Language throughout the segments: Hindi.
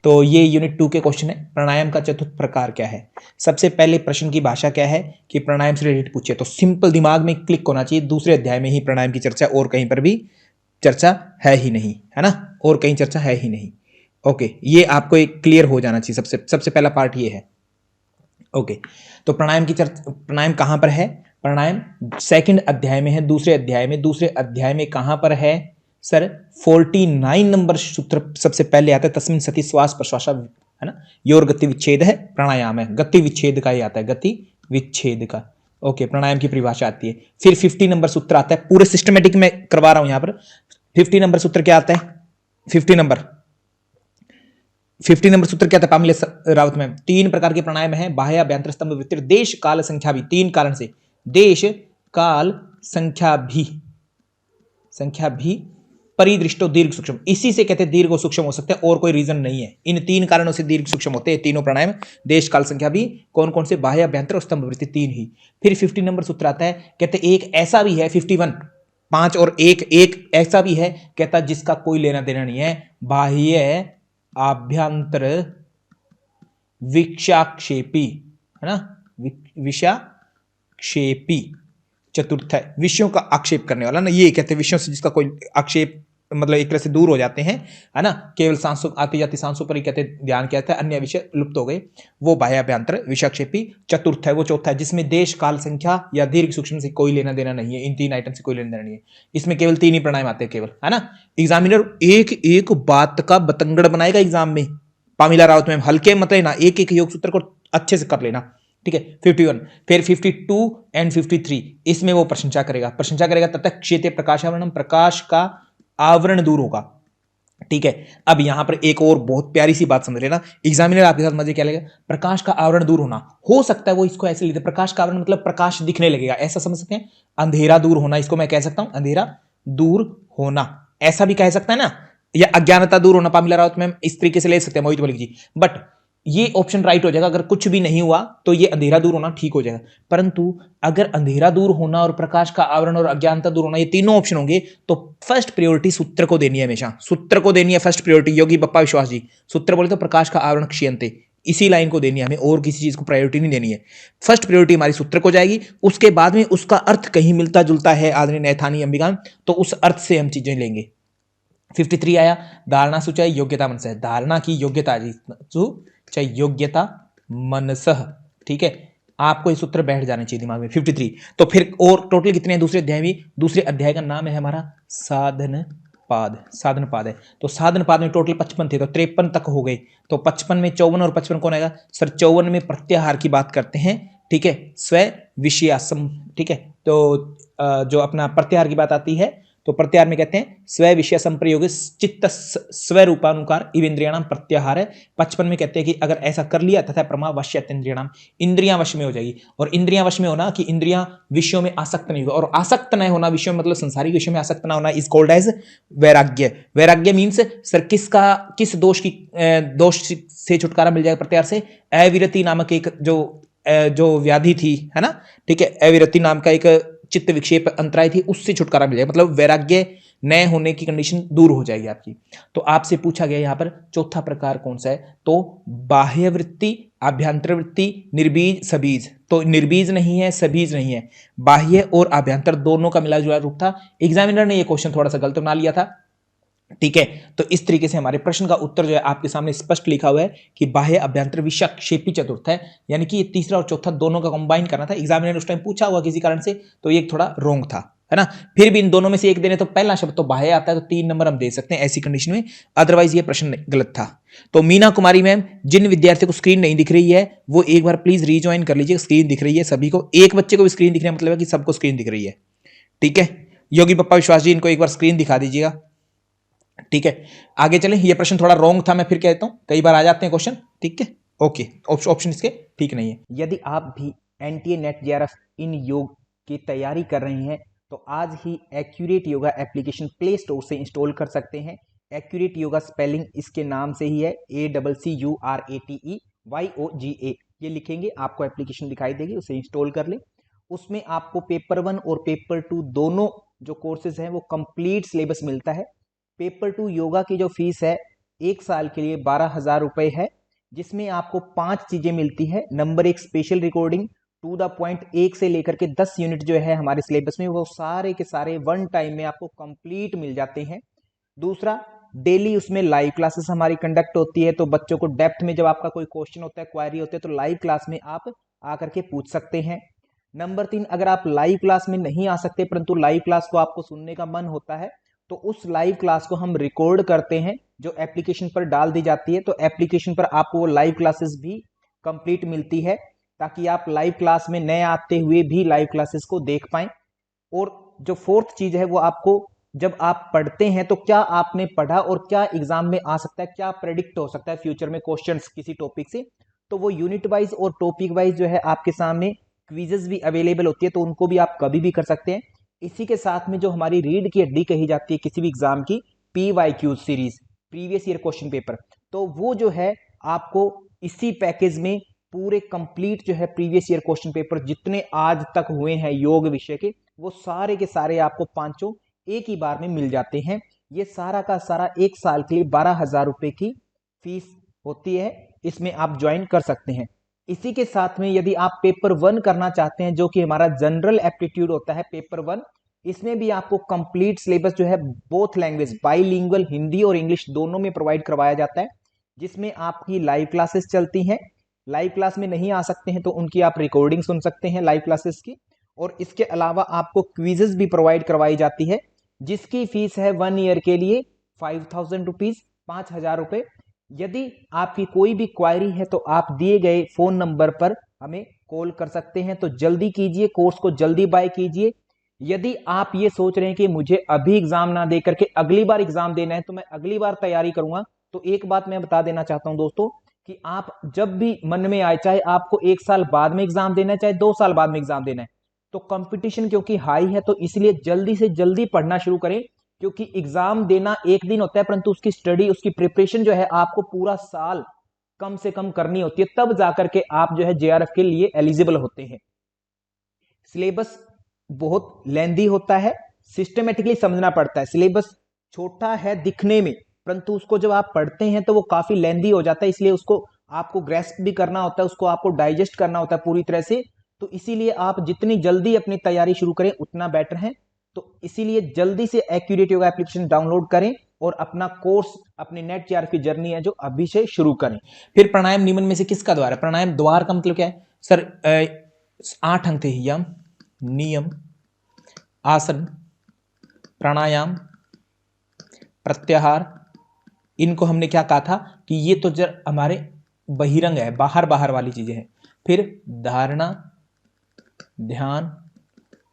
तो ये यूनिट 2 के क्वेश्चन है। प्राणायाम का चतुर्थ प्रकार क्या है? सबसे पहले प्रश्न की भाषा क्या है कि प्राणायाम से रिलेटेड पूछे, तो सिंपल दिमाग में क्लिक होना चाहिए, दूसरे अध्याय में ही प्राणायाम की चर्चा, और कहीं पर भी चर्चा है ही नहीं, है ना, और कहीं चर्चा है ही नहीं। ओके, ये आपको एक क्लियर हो जाना चाहिए। सबसे पहला पार्ट ये है। ओके, तो प्राणायाम की चर्चा, प्राणायाम कहां पर है? प्राणायाम सेकंड अध्याय में है, दूसरे अध्याय में। दूसरे अध्याय में कहां पर है सर? 49 नंबर सूत्र सबसे पहले आता है, तस्मिन् सति श्वास प्रश्वास, है ना, योर गति विच्छेद है, प्राणायाम है, गति विच्छेद का ही आता है, गति विच्छेद का। ओके, प्राणायाम की परिभाषा आती है। फिर 50 नंबर सूत्र आता है, पूरे सिस्टमेटिक में करवा रहा हूं यहां पर। 50 नंबर सूत्र क्या आता है? 50 नंबर सूत्र क्या था पामिल रावत में? 3 प्रकार के प्राणायाम है, बाह्य, अभ्यंतर, स्तंभ, वृत्ति, देश काल संख्या भी। 3 कारण से, देश काल संख्या भी परिदृष्टो दीर्घ सूक्ष्म, इसी से कहते हैं दीर्घ और सूक्ष्म हो सकते हैं, और कोई रीजन नहीं है। इन 3 कारणों से दीर्घ सूक्ष्म होते हैं तीनों प्राणायाम, देश काल संख्या भी। कौन कौन से? बाह्य, अभ्यंतर और स्तंभ वृत्ति, 3 ही। फिर 50 नंबर सूत्र आता है, कहते एक ऐसा भी है, 51 5 और एक ऐसा भी है, कहता जिसका कोई लेना देना नहीं है, बाह्य, आभ्यंतर, विषाक्षेपी, है ना, विषाक्षेपी चतुर्थ है, विषयों का आक्षेप करने वाला ना, ये कहते हैं विषयों से जिसका कोई आक्षेप, मतलब एक तरह से दूर हो जाते हैं, है ना, केवल सांसों, आती जाती सांसों पर ही कहते ध्यान किया जाता है, अन्य विषय लुप्त हो गए, वो बाह्याभ्यंतर विषाक्षेपी चतुर्थ है, वो चौथा है, जिसमें देश काल संख्या या दीर्घ सूक्ष्म से कोई लेना देना नहीं है। इन 3 आइटम से कोई लेना देना नहीं है, इसमें केवल 3 ही प्राणायाम आते हैं केवल, है ना। एग्जामिनर एक एक बात का बतंगड़ बनाएगा एग्जाम में, पामिला रावत में, हल्के मत लेना, एक एक योग सूत्र को अच्छे से कर लेना, ठीक है। 51, फिर 52 एंड 53, इसमें वो प्रशंसा करेगा तब तक क्षेत्रीय प्रकाशावरणम, प्रकाश का आवरण दूर होगा, ठीक है। अब यहां पर एक और बहुत प्यारी सी बात समझ लेना, एग्जामिनर आपके साथ मजे क्या लगेगा, प्रकाश का आवरण दूर होना, हो सकता है वो इसको ऐसे लेते, प्रकाश का आवरण मतलब प्रकाश दिखने लगेगा, ऐसा समझ सकते हैं। अंधेरा दूर होना, इसको मैं कह सकता हूं अंधेरा दूर होना, ऐसा भी कह सकता है ना, या अज्ञानता दूर होना, पामिला रावत में इस तरीके से ले सकते हैं मोहित मलिक जी, बट ये ऑप्शन राइट हो जाएगा। अगर कुछ भी नहीं हुआ तो ये अंधेरा दूर होना ठीक हो जाएगा, परंतु अगर अंधेरा दूर होना और प्रकाश का आवरण और अज्ञानता दूर होना ये तीनों ऑप्शन होंगे, तो फर्स्ट प्रायोरिटी सूत्र को देनी है, हमेशा सूत्र को देनी है फर्स्ट प्रायोरिटी। योगी बप्पा विश्वास जी, सूत्र बोले तो प्रकाश का आवरण क्षीयन्ते, इसी लाइन को देनी है हमें, और किसी चीज को प्रायोरिटी नहीं देनी है। फर्स्ट प्रायोरिटी हमारी सूत्र को जाएगी, उसके बाद में उसका अर्थ कहीं मिलता जुलता है आदरणीय नैथानी अंबिका, तो उस अर्थ से हम चीजें लेंगे। 53 आया, धारणा सुचाय योग्यता मनस, धारणा की योग्यता जी, चाहे योग्यता मनसह, ठीक है, आपको ये सूत्र बैठ जाने चाहिए दिमाग में। 53, तो फिर और टोटल कितने हैं दूसरे अध्याय में? दूसरे अध्याय का नाम है हमारा साधन पाद है, तो साधन पाद में टोटल 55 थे, तो 53 तक हो गए, तो 55 में 54 और 55 कौन आएगा सर? 54 में प्रत्याहार की बात करते हैं, ठीक है, स्व विषयासम, ठीक है, तो जो अपना प्रत्याहार की बात आती है, तो प्रत्याहार में कहते हैं स्व विषय संप्रयोग चित्त स्वरूपानुकार इवेंद्रियाणाम प्रत्याहार है। 55 में कहते हैं कि अगर ऐसा कर लिया तथा प्रमा वश्य इंद्रियाणाम, इंद्रियां वश में हो जाएगी, और इंद्रियां वश में होना कि इंद्रियां विषयों में आसक्त नहीं होगा, और आसक्त न होना विषयों में मतलब संसारिक विषयों में आसक्त ना होना इज कॉल्ड एज वैराग्य। वैराग्य मीन्स सर किस दोष से छुटकारा मिल जाएगा प्रत्याहार से? अविरति नामक एक जो व्याधि थी, है ना, ठीक है, अविरति नाम का एक चित्त विक्षेप अंतराय थी, उससे छुटकारा मिल जाएगा, मतलब वैराग्य न होने की कंडीशन दूर हो जाएगी आपकी। तो आपसे पूछा गया यहां पर चौथा प्रकार कौन सा है, तो बाह्य वृत्ति, आभ्यंतर वृत्ति, निर्बीज सबीज, तो निर्बीज नहीं है, सबीज नहीं है, बाह्य और आभ्यंतर दोनों का मिला जुला रूप था। एग्जामिनर ने यह क्वेश्चन थोड़ा सा गलत बना लिया था, ठीक है, तो इस तरीके से हमारे प्रश्न का उत्तर जो है आपके सामने स्पष्ट लिखा हुआ है कि बाह्य, अभ्यंतर, विषाक्षेपी चतुर्थ है, यानी कि ये तीसरा और चौथा दोनों का कंबाइन करना था। एग्जामिनर ने उस टाइम पूछा हुआ किसी कारण से, तो ये थोड़ा रॉन्ग था, है ना। फिर भी इन दोनों में से एक देने, तो पहला शब्द तो बाह्य आता है, तो 3 नंबर हम दे सकते हैं ऐसी कंडीशन में, अदरवाइज ये प्रश्न गलत था। तो मीना कुमारी मैम, जिन विद्यार्थियों को स्क्रीन नहीं दिख रही है वो एक बार प्लीज रीज्वाइन कर लीजिए, स्क्रीन दिख रही है सभी को, एक बच्चे को भी स्क्रीन दिख रहा है मतलब है कि सबको स्क्रीन दिख रही है, ठीक है। योगी पप्पा विश्वास जी, इनको एक बार स्क्रीन दिखा दीजिएगा, ठीक है। आगे चलें, ये प्रश्न थोड़ा रॉन्ग था, मैं फिर कहता हूं, कई बार आ जाते हैं क्वेश्चन, ठीक है, ओके, ऑप्शन इसके ठीक नहीं है। यदि आप भी एनटीए नेट जेआरएफ इन योग की तैयारी कर रहे हैं तो आज ही accurate yoga application play store से इंस्टॉल कर सकते हैं। एक्यूरेट योगा स्पेलिंग इसके नाम से ही है, ACCURATEYOGA, ये लिखेंगे आपको एप्लीकेशन दिखाई देगी, उसे इंस्टॉल कर लें। उसमें आपको पेपर 1 और पेपर 2 दोनों जो कोर्सेज हैं वो कंप्लीट सिलेबस मिलता है। पेपर 2 योगा की जो फीस है एक साल के लिए 12,000 रुपए है, जिसमें आपको 5 चीजें मिलती है। नंबर 1 special recording to the point, 1 से लेकर के 10 यूनिट जो है हमारे सिलेबस में वो सारे के सारे वन टाइम में आपको कंप्लीट मिल जाते हैं। दूसरा, डेली उसमें लाइव क्लासेस हमारी कंडक्ट होती है, तो बच्चों को डेप्थ में जब आपका कोई क्वेश्चन होता है, क्वायरी होती है, तो लाइव क्लास में आप आकर के पूछ सकते हैं। नंबर 3, अगर आप लाइव क्लास में नहीं आ सकते परंतु लाइव क्लास को आपको सुनने का मन होता है, तो उस लाइव क्लास को हम रिकॉर्ड करते हैं, जो एप्लीकेशन पर डाल दी जाती है। तो एप्लीकेशन पर आपको वो लाइव क्लासेस भी कंप्लीट मिलती है, ताकि आप लाइव क्लास में नए आते हुए भी लाइव क्लासेस को देख पाएं। और जो फोर्थ चीज है वो आपको, जब आप पढ़ते हैं तो क्या आपने पढ़ा और क्या एग्जाम में आ सकता है, क्या प्रेडिक्ट हो सकता है फ्यूचर में क्वेश्चंस किसी टॉपिक से, तो वो यूनिट वाइज और टॉपिक वाइज जो है आपके सामने क्विजेस भी अवेलेबल होती है, तो उनको भी आप कभी भी कर सकते हैं। इसी के साथ में जो हमारी रीढ़ की हड्डी कही जाती है किसी भी एग्जाम की, PYQ series, previous year question paper, तो वो जो है आपको इसी पैकेज में पूरे कंप्लीट जो है प्रीवियस ईयर क्वेश्चन पेपर जितने आज तक हुए हैं योग विषय के, वो सारे के सारे आपको पांचों एक ही बार में मिल जाते हैं। ये सारा का सारा एक साल के लिए 12,000 रुपए की फीस होती है, इसमें आप ज्वाइन कर सकते हैं। इसी के साथ में यदि आप पेपर 1 करना चाहते हैं, जो कि हमारा जनरल एप्टीट्यूड होता है पेपर 1, इसमें भी आपको कंप्लीट सिलेबस जो है बोथ लैंग्वेज, बाइलिंगुअल, हिंदी और इंग्लिश दोनों में प्रोवाइड करवाया जाता है, जिसमें आपकी लाइव क्लासेस चलती हैं। लाइव क्लास में नहीं आ सकते हैं तो उनकी आप रिकॉर्डिंग सुन सकते हैं लाइव क्लासेस की, और इसके अलावा आपको क्विजेस भी प्रोवाइड करवाई जाती है, जिसकी फीस है 1 ईयर के लिए 5,000 रुपीज, 5,000 रुपए। यदि आपकी कोई भी क्वायरी है तो आप दिए गए फोन नंबर पर हमें कॉल कर सकते हैं। तो जल्दी कीजिए, कोर्स को जल्दी बाय कीजिए। यदि आप ये सोच रहे हैं कि मुझे अभी एग्जाम ना दे करके अगली बार एग्जाम देना है, तो मैं अगली बार तैयारी करूंगा, तो एक बात मैं बता देना चाहता हूं दोस्तों, कि आप जब भी मन में आए, चाहे आपको 1 साल बाद में एग्जाम देना है, चाहे 2 साल बाद में एग्जाम देना है, तो कंपटीशन क्योंकि हाई है, तो इसलिए जल्दी से जल्दी पढ़ना शुरू करें। क्योंकि एग्जाम देना एक दिन होता है, परंतु उसकी स्टडी, उसकी प्रिपरेशन जो है आपको पूरा साल कम से कम करनी होती है, तब जाकर के आप जो है JRF के लिए एलिजिबल होते हैं। सिलेबस बहुत लेंदी होता है, सिस्टमेटिकली समझना पड़ता है। सिलेबस छोटा है दिखने में, परंतु उसको जब आप पढ़ते हैं तो वो काफी लेंदी हो जाता है, इसलिए उसको आपको ग्रेस्प भी करना होता है, उसको आपको डाइजेस्ट करना होता है पूरी तरह से। तो इसीलिए आप जितनी जल्दी अपनी तैयारी शुरू करें उतना बेटर है। तो इसीलिए जल्दी से एक्यूरेट योगा एप्लीकेशन डाउनलोड करें और अपना कोर्स, अपनी नेट JRF की जर्नी है जो अभी से शुरू करें। फिर प्राणायाम निम्न में से किसका द्वार है? प्राणायाम द्वार का मतलब क्या है सर? 8 अंक थे, यम, नियम, आसन, प्राणायाम, प्रत्याहार। इनको हमने क्या कहा था कि ये तो जर हमारे बहिरंग है, बाहर बाहर वाली चीजें हैं। फिर धारणा, ध्यान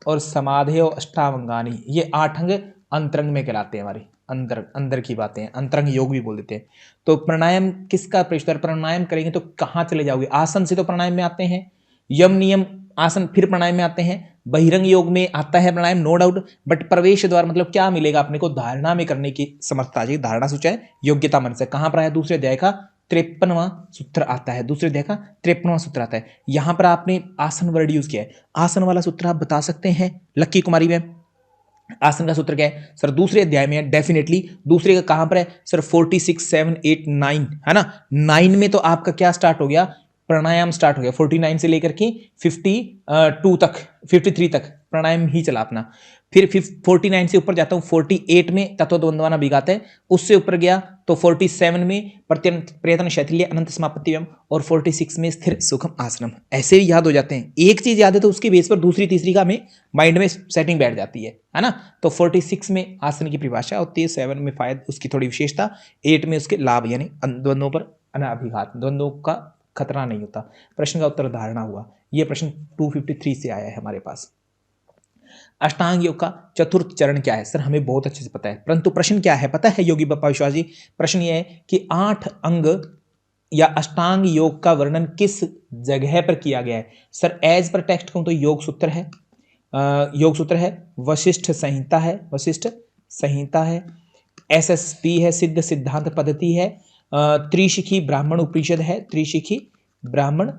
और समाधि और अष्टावंगानी, ये 8 अंग अंतरंग में कहलाते हैं, हमारे अंदर अंदर की बातें हैं, अंतरंग योग भी बोल देते हैं। तो प्राणायाम किसका प्रश्न? प्राणायाम करेंगे तो कहाँ चले जाओगे? आसन से तो प्राणायाम में आते हैं, यम नियम आसन फिर प्राणायाम में आते हैं, बहिरंग योग में आता है प्राणायाम, नो डाउट। बट प्रवेश द्वार मतलब क्या मिलेगा अपने को? धारणा में करने की समर्थता चाहिए। धारणा सोचा है योग्यता मन से, कहां पर आया? दूसरे अध्याय का 53वां सूत्र आता है, दूसरे अध्याय का 53वां सूत्र आता है। यहां पर आपने आसन वर्ड यूज किया है। आसन वाला सूत्र आप बता सकते हैं लक्की कुमारी मैम? आसन का सूत्र क्या है सर? दूसरे अध्याय में है, डेफिनेटली। दूसरे का कहां पर है सर? 46, 7, 8, 9 है ना। 9 में तो आपका क्या स्टार्ट हो गया? प्राणायाम स्टार्ट हो गया। 49 से लेकर के 52 तक, 53 तक प्राणायाम ही चला अपना। फिर 49 से ऊपर जाता हूं, 48 में तत्व द्वंद्वाना भिगाते हैं, उससे ऊपर गया तो 47 में प्रयत्न शैथिल्य अनंत समापत्तियम, और 46 में स्थिर सुखम आसनम। ऐसे ही याद हो जाते हैं। एक चीज याद है तो उसके बेस पर दूसरी तीसरी का हमें माइंड में सेटिंग बैठ जाती है ना। तो 46 में आसन की परिभाषा होती है, 7 में फायदा, उसकी थोड़ी विशेषता, 8 में उसके लाभ, यानी द्वंद्वों पर अनाभिघात, द्वंद्वों का खतरा नहीं होता। प्रश्न का उत्तर धारणा हुआ। यह प्रश्न 253 से आया है हमारे पास। अष्टांग योग का चतुर्थ चरण क्या है सर? हमें बहुत अच्छे से पता है, परंतु प्रश्न क्या है पता है योगी बप्पा विश्वास जी? प्रश्न यह है कि 8 अंग या अष्टांग योग का वर्णन किस जगह पर किया गया है सर? एज पर टेक्स्ट कहूं तो योग सूत्र है, योग सूत्र है, वशिष्ठ संहिता है, वशिष्ठ संहिता है, SSP है, सिद्ध सिद्धांत पद्धति है, त्रिशिखी ब्राह्मण उपनिषद है, त्रिशिखी ब्राह्मण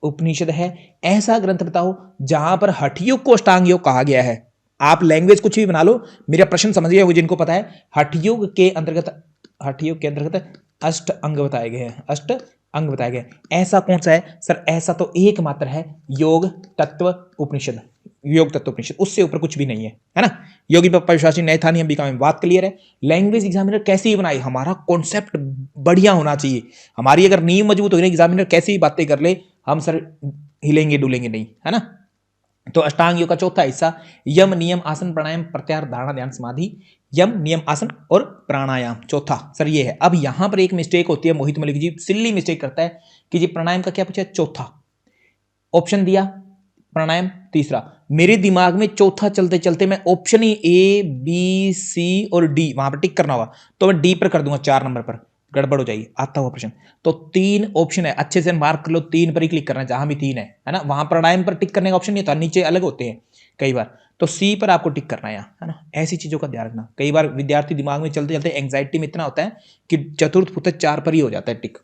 उपनिषद है। ऐसा ग्रंथ बताओ जहां पर हठ योग को अष्टांग योग कहा गया है। आप लैंग्वेज कुछ भी बना लो, मेरा प्रश्न समझिए जिनको पता है। हठ योग के अंतर्गत अष्ट अंग बताए गए हैं, अष्ट अंग बताए गए। ऐसा कौन सा है सर? ऐसा तो एकमात्र है योग तत्व उपनिषद, योग तत्व उपनिषद, उससे ऊपर कुछ भी नहीं है ना। योगी पप्पा विश्वासी नए था नहीं, हम बीका में बात क्लियर है। लैंग्वेज एग्जामिनर कैसे ही बनाए, हमारा कॉन्सेप्ट बढ़िया होना चाहिए। हमारी अगर नींव मजबूत हो गई, एग्जामिनर कैसी भी बातें कर ले, हम सर हिलेंगे डुलेंगे नहीं, है ना। तो अष्टांग योग का चौथा हिस्सा यम नियम आसन प्राणायाम प्रत्याहार धारणा ध्यान समाधि, यम नियम आसन और प्राणायाम चौथा सर ये है। अब यहां पर एक मिस्टेक होती है, मोहित मलिक जी सिल्ली मिस्टेक करता है कि जी प्राणायाम का क्या पूछा, चौथा ऑप्शन दिया, प्राणायाम तीसरा। मेरे दिमाग में चौथा चलते चलते मैं option he A B C और डी वहां पर टिक करना होगा, तो मैं डी पर कर दूंगा, 4 नंबर पर गड़बड़ हो जाएगी। आता हुआ प्रश्न, तो 3 ऑप्शन है, अच्छे से मार्क कर लो, 3 पर ही क्लिक करना है जहां भी 3 है ना। वहां प्राणायाम पर टिक करने का ऑप्शन नहीं होता, नीचे अलग होते हैं कई बार, तो सी पर आपको टिक करना है ना। ऐसी चीजों का ध्यान रखना, कई बार विद्यार्थी दिमाग में चलते चलते एंग्जाइटी में इतना होता है कि चतुर्थ पुत्र 4 पर ही हो जाता है टिक,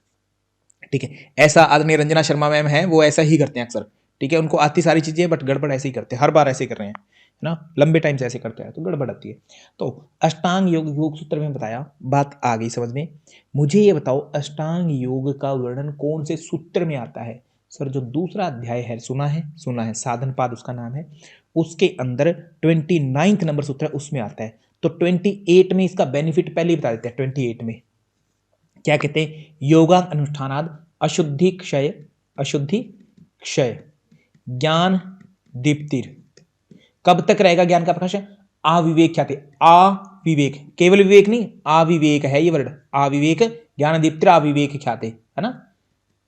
ठीक है। ऐसा आदरणीय रंजना शर्मा मैम है, वो ऐसा ही करते हैं अक्सर, ठीक है। उनको आती सारी चीजें बट गड़बड़ ऐसे ही करते हैं, हर बार ऐसे ही कर रहे हैं ना, लंबे टाइम से ऐसे करते हैं तो गड़बड़ आती है। तो अष्टांग योग, योग सूत्र में बताया, बात आ गई समझ में। मुझे ये बताओ अष्टांग योग का वर्णन कौन से सूत्र में आता है सर? जो दूसरा अध्याय है, सुना है, सुना है, साधन पाद उसका नाम है, उसके अंदर 29 नंबर सूत्र है, उसमें आता है। तो 28 में इसका बेनिफिट पहले ही बता देते हैं। 28 में क्या कहते हैं? योगांग अनुष्ठानाद अशुद्धि क्षय, अशुद्धि क्षय ज्ञान दीप्तिर। कब तक रहेगा ज्ञान का प्रकाश? अविवेक ख्याति, अविवेक, केवल विवेक नहीं, अविवेक है ये वर्ड, अविवेक ज्ञान दीप्तिर अविवेक ख्याति, है ना।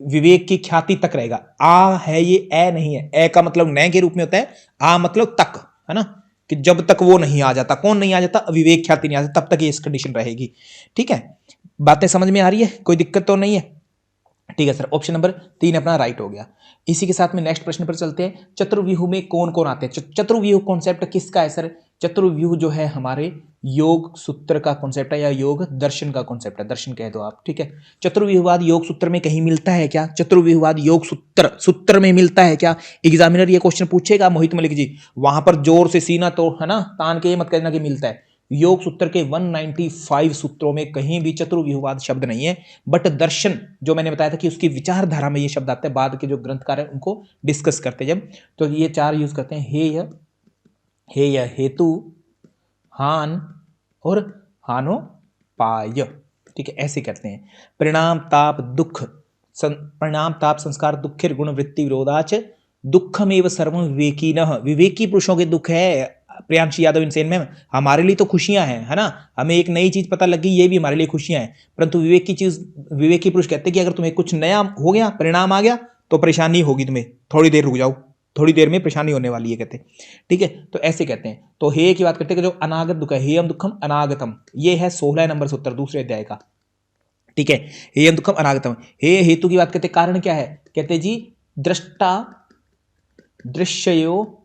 विवेक की ख्याति तक रहेगा। आ है ये, ए नहीं है, ए का मतलब न के रूप में होता है, आ मतलब तक, है ना, कि जब तक वो नहीं आ जाता। कौन नहीं आ जाता? विवेक ख्याति नहीं आ जाता, तब तक ये इस कंडीशन रहेगी, ठीक है। बातें समझ में आ रही है, कोई दिक्कत तो नहीं है? ठीक है सर, ऑप्शन नंबर 3 अपना राइट हो गया। इसी के साथ में नेक्स्ट प्रश्न पर चलते हैं। चतुर्व्यूह में कौन कौन आते हैं? चतुर्व्यूह कॉन्सेप्ट किसका है सर? चतुर्व्यूह जो है हमारे योग सूत्र का कॉन्सेप्ट है, या योग दर्शन का कॉन्सेप्ट है, दर्शन कह दो आप, ठीक है। चतुर्व्यूहवाद योग सूत्र में कहीं मिलता है क्या? चतुर्व्यूहवाद योग सूत्र में मिलता है क्या? एग्जामिनर ये क्वेश्चन पूछेगा मोहित मलिक जी, वहां पर जोर से सीना तो है ना तान के मत कहना कि मिलता है। योग सूत्र के 195 सूत्रों में कहीं भी चतुर्व्यूहवाद शब्द नहीं है, बट दर्शन जो मैंने बताया था कि उसकी विचारधारा में ये शब्द आते हैं, बाद के जो ग्रंथकार है उनको डिस्कस करते हैं जब, तो ये 4 यूज करते हैं, हेय, हेतु, हान और हानोपाय, ठीक है, ऐसे करते हैं। परिणाम ताप दुख, परिणाम ताप संस्कार दुखिर गुण वृत्ति विरोधाच दुखमेव सर्वं विवेकिनः। विवेकी पुरुषों के दुख है प्रियांशी यादव इनसेन में, हमारे लिए तो खुशियां हैं, है ना, हमें एक नई चीज पता लगी, ये भी हमारे लिए खुशियां हैं। परंतु विवेक की चीज, विवेकी पुरुष कहते हैं कि अगर तुम्हें कुछ नया हो गया, परिणाम आ गया, तो परेशानी होगी तुम्हें, थोड़ी देर रुक जाओ, थोड़ी देर में परेशानी होने वाली है, कहते हैं, ठीक है। तो ऐसे कहते हैं। तो हे की बात करते हैं कि जो अनागत दुख है, हेयम दुखम अनागतम, ये है 16 नंबर सूत्र दूसरे अध्याय का, ठीक है। हेयम दुखम अनागतम। हे हेतु की बात करते हैं, कारण क्या है? कहते जी दृष्टा दृश्यो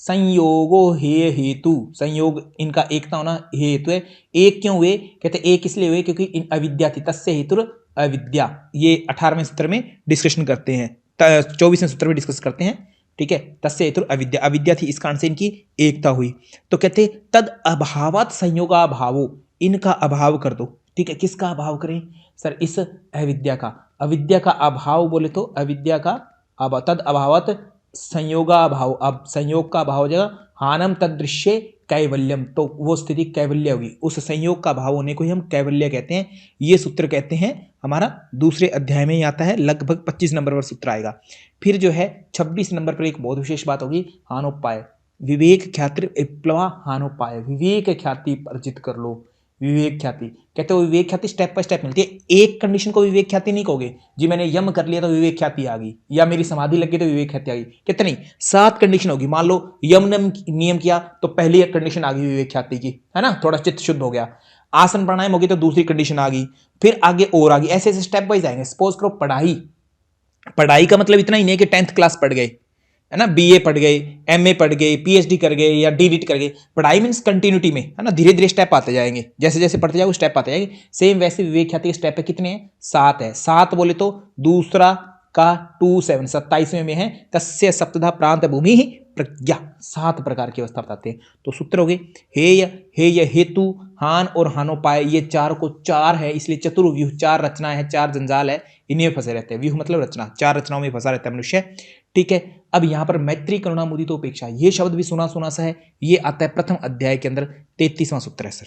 संयोगो हे हेतु, संयोग इनका एकता होना हे हेतु है। एक क्यों हुए? कहते एक इसलिए हुए क्योंकि इन अविद्या थी, तस्य हेतुर अविद्या, ये 18वें सूत्र में डिस्कशन करते हैं, 24वें सूत्र में डिस्कस करते हैं, ठीक है। तस्य हेतुर अविद्या, अविद्या थी, इस कारण से इनकी एकता हुई। तो कहते तद अभावात संयोगा भावो, इनका अभाव कर दो, ठीक है। किसका अभाव करें सर? इस अविद्या का, अविद्या का अभाव बोले तो अविद्या का अभाव, तद अभावत संयोगा भाव, अब संयोग का भाव हो जाएगा हानम तदृश्य कैवल्यम, तो वो स्थिति कैवल्य होगी, उस संयोग का भाव होने को ही हम कैवल्य कहते हैं। ये सूत्र कहते हैं हमारा दूसरे अध्याय में ही आता है, लगभग 25 नंबर पर सूत्र आएगा। फिर जो है 26 नंबर पर एक बहुत विशेष बात होगी, हानोपाय, विवेक ख्याति विप्लवा हानोपाय, विवेक ख्याति अर्जित कर लो, विवेक ख्याति। कहते हो विवेक ख्याति स्टेप बाय स्टेप मिलती है, एक कंडीशन को विवेक ख्याति नहीं कहोगे जी, मैंने यम कर लिया तो विवेक ख्याति आ गई, या मेरी समाधि लग गई तो विवेक ख्याति आ गई, कहते नहीं, 7 कंडीशन होगी। मान लो यम नियम किया तो पहली एक कंडीशन आ गई विवेक ख्याति की, है ना, थोड़ा चित्त शुद्ध हो गया। आसन प्राणायाम होगी तो दूसरी कंडीशन आ गई, फिर आगे और आ गई, ऐसे ऐसे स्टेप वाइज आएंगे। सपोज करो पढ़ाई का मतलब इतना ही नहीं कि 10th क्लास पढ़ गए, है ना, बीए पढ़ गए, एमए पढ़ गए, पीएचडी कर गए या डीलिट कर गए। पढ़ाई मीन्स कंटिन्यूटी में, है ना, धीरे धीरे स्टेप आते जाएंगे, जैसे जैसे पढ़ते जाओगे स्टेप आते जाएंगे। सेम वैसे विवेक ख्याति के स्टेप है, कितने हैं? 7 है। 7 बोले तो दूसरा का 2 7 27वें में है, तस्य सप्तधा प्रांत भूमि ही प्रज्ञा, 7 प्रकार की अवस्था बताते हैं। तो सूत्र हो गए हेय, हेय हेतु, हान और हानोपाय, ये 4 को 4 है इसलिए चतुर्व्यूह, 4 रचना है, 4 जंजाल है, इन्हीं में फंसे रहते हैं। व्यूह मतलब रचना, 4 रचनाओं में फंसा रहता है मनुष्य। ठीक है, अब यहां पर मैत्री करुणा मुदित उपेक्षा, ये शब्द भी सुना सुना सा है, ये आता है प्रथम अध्याय के अंदर, 33वां सूत्र है सर।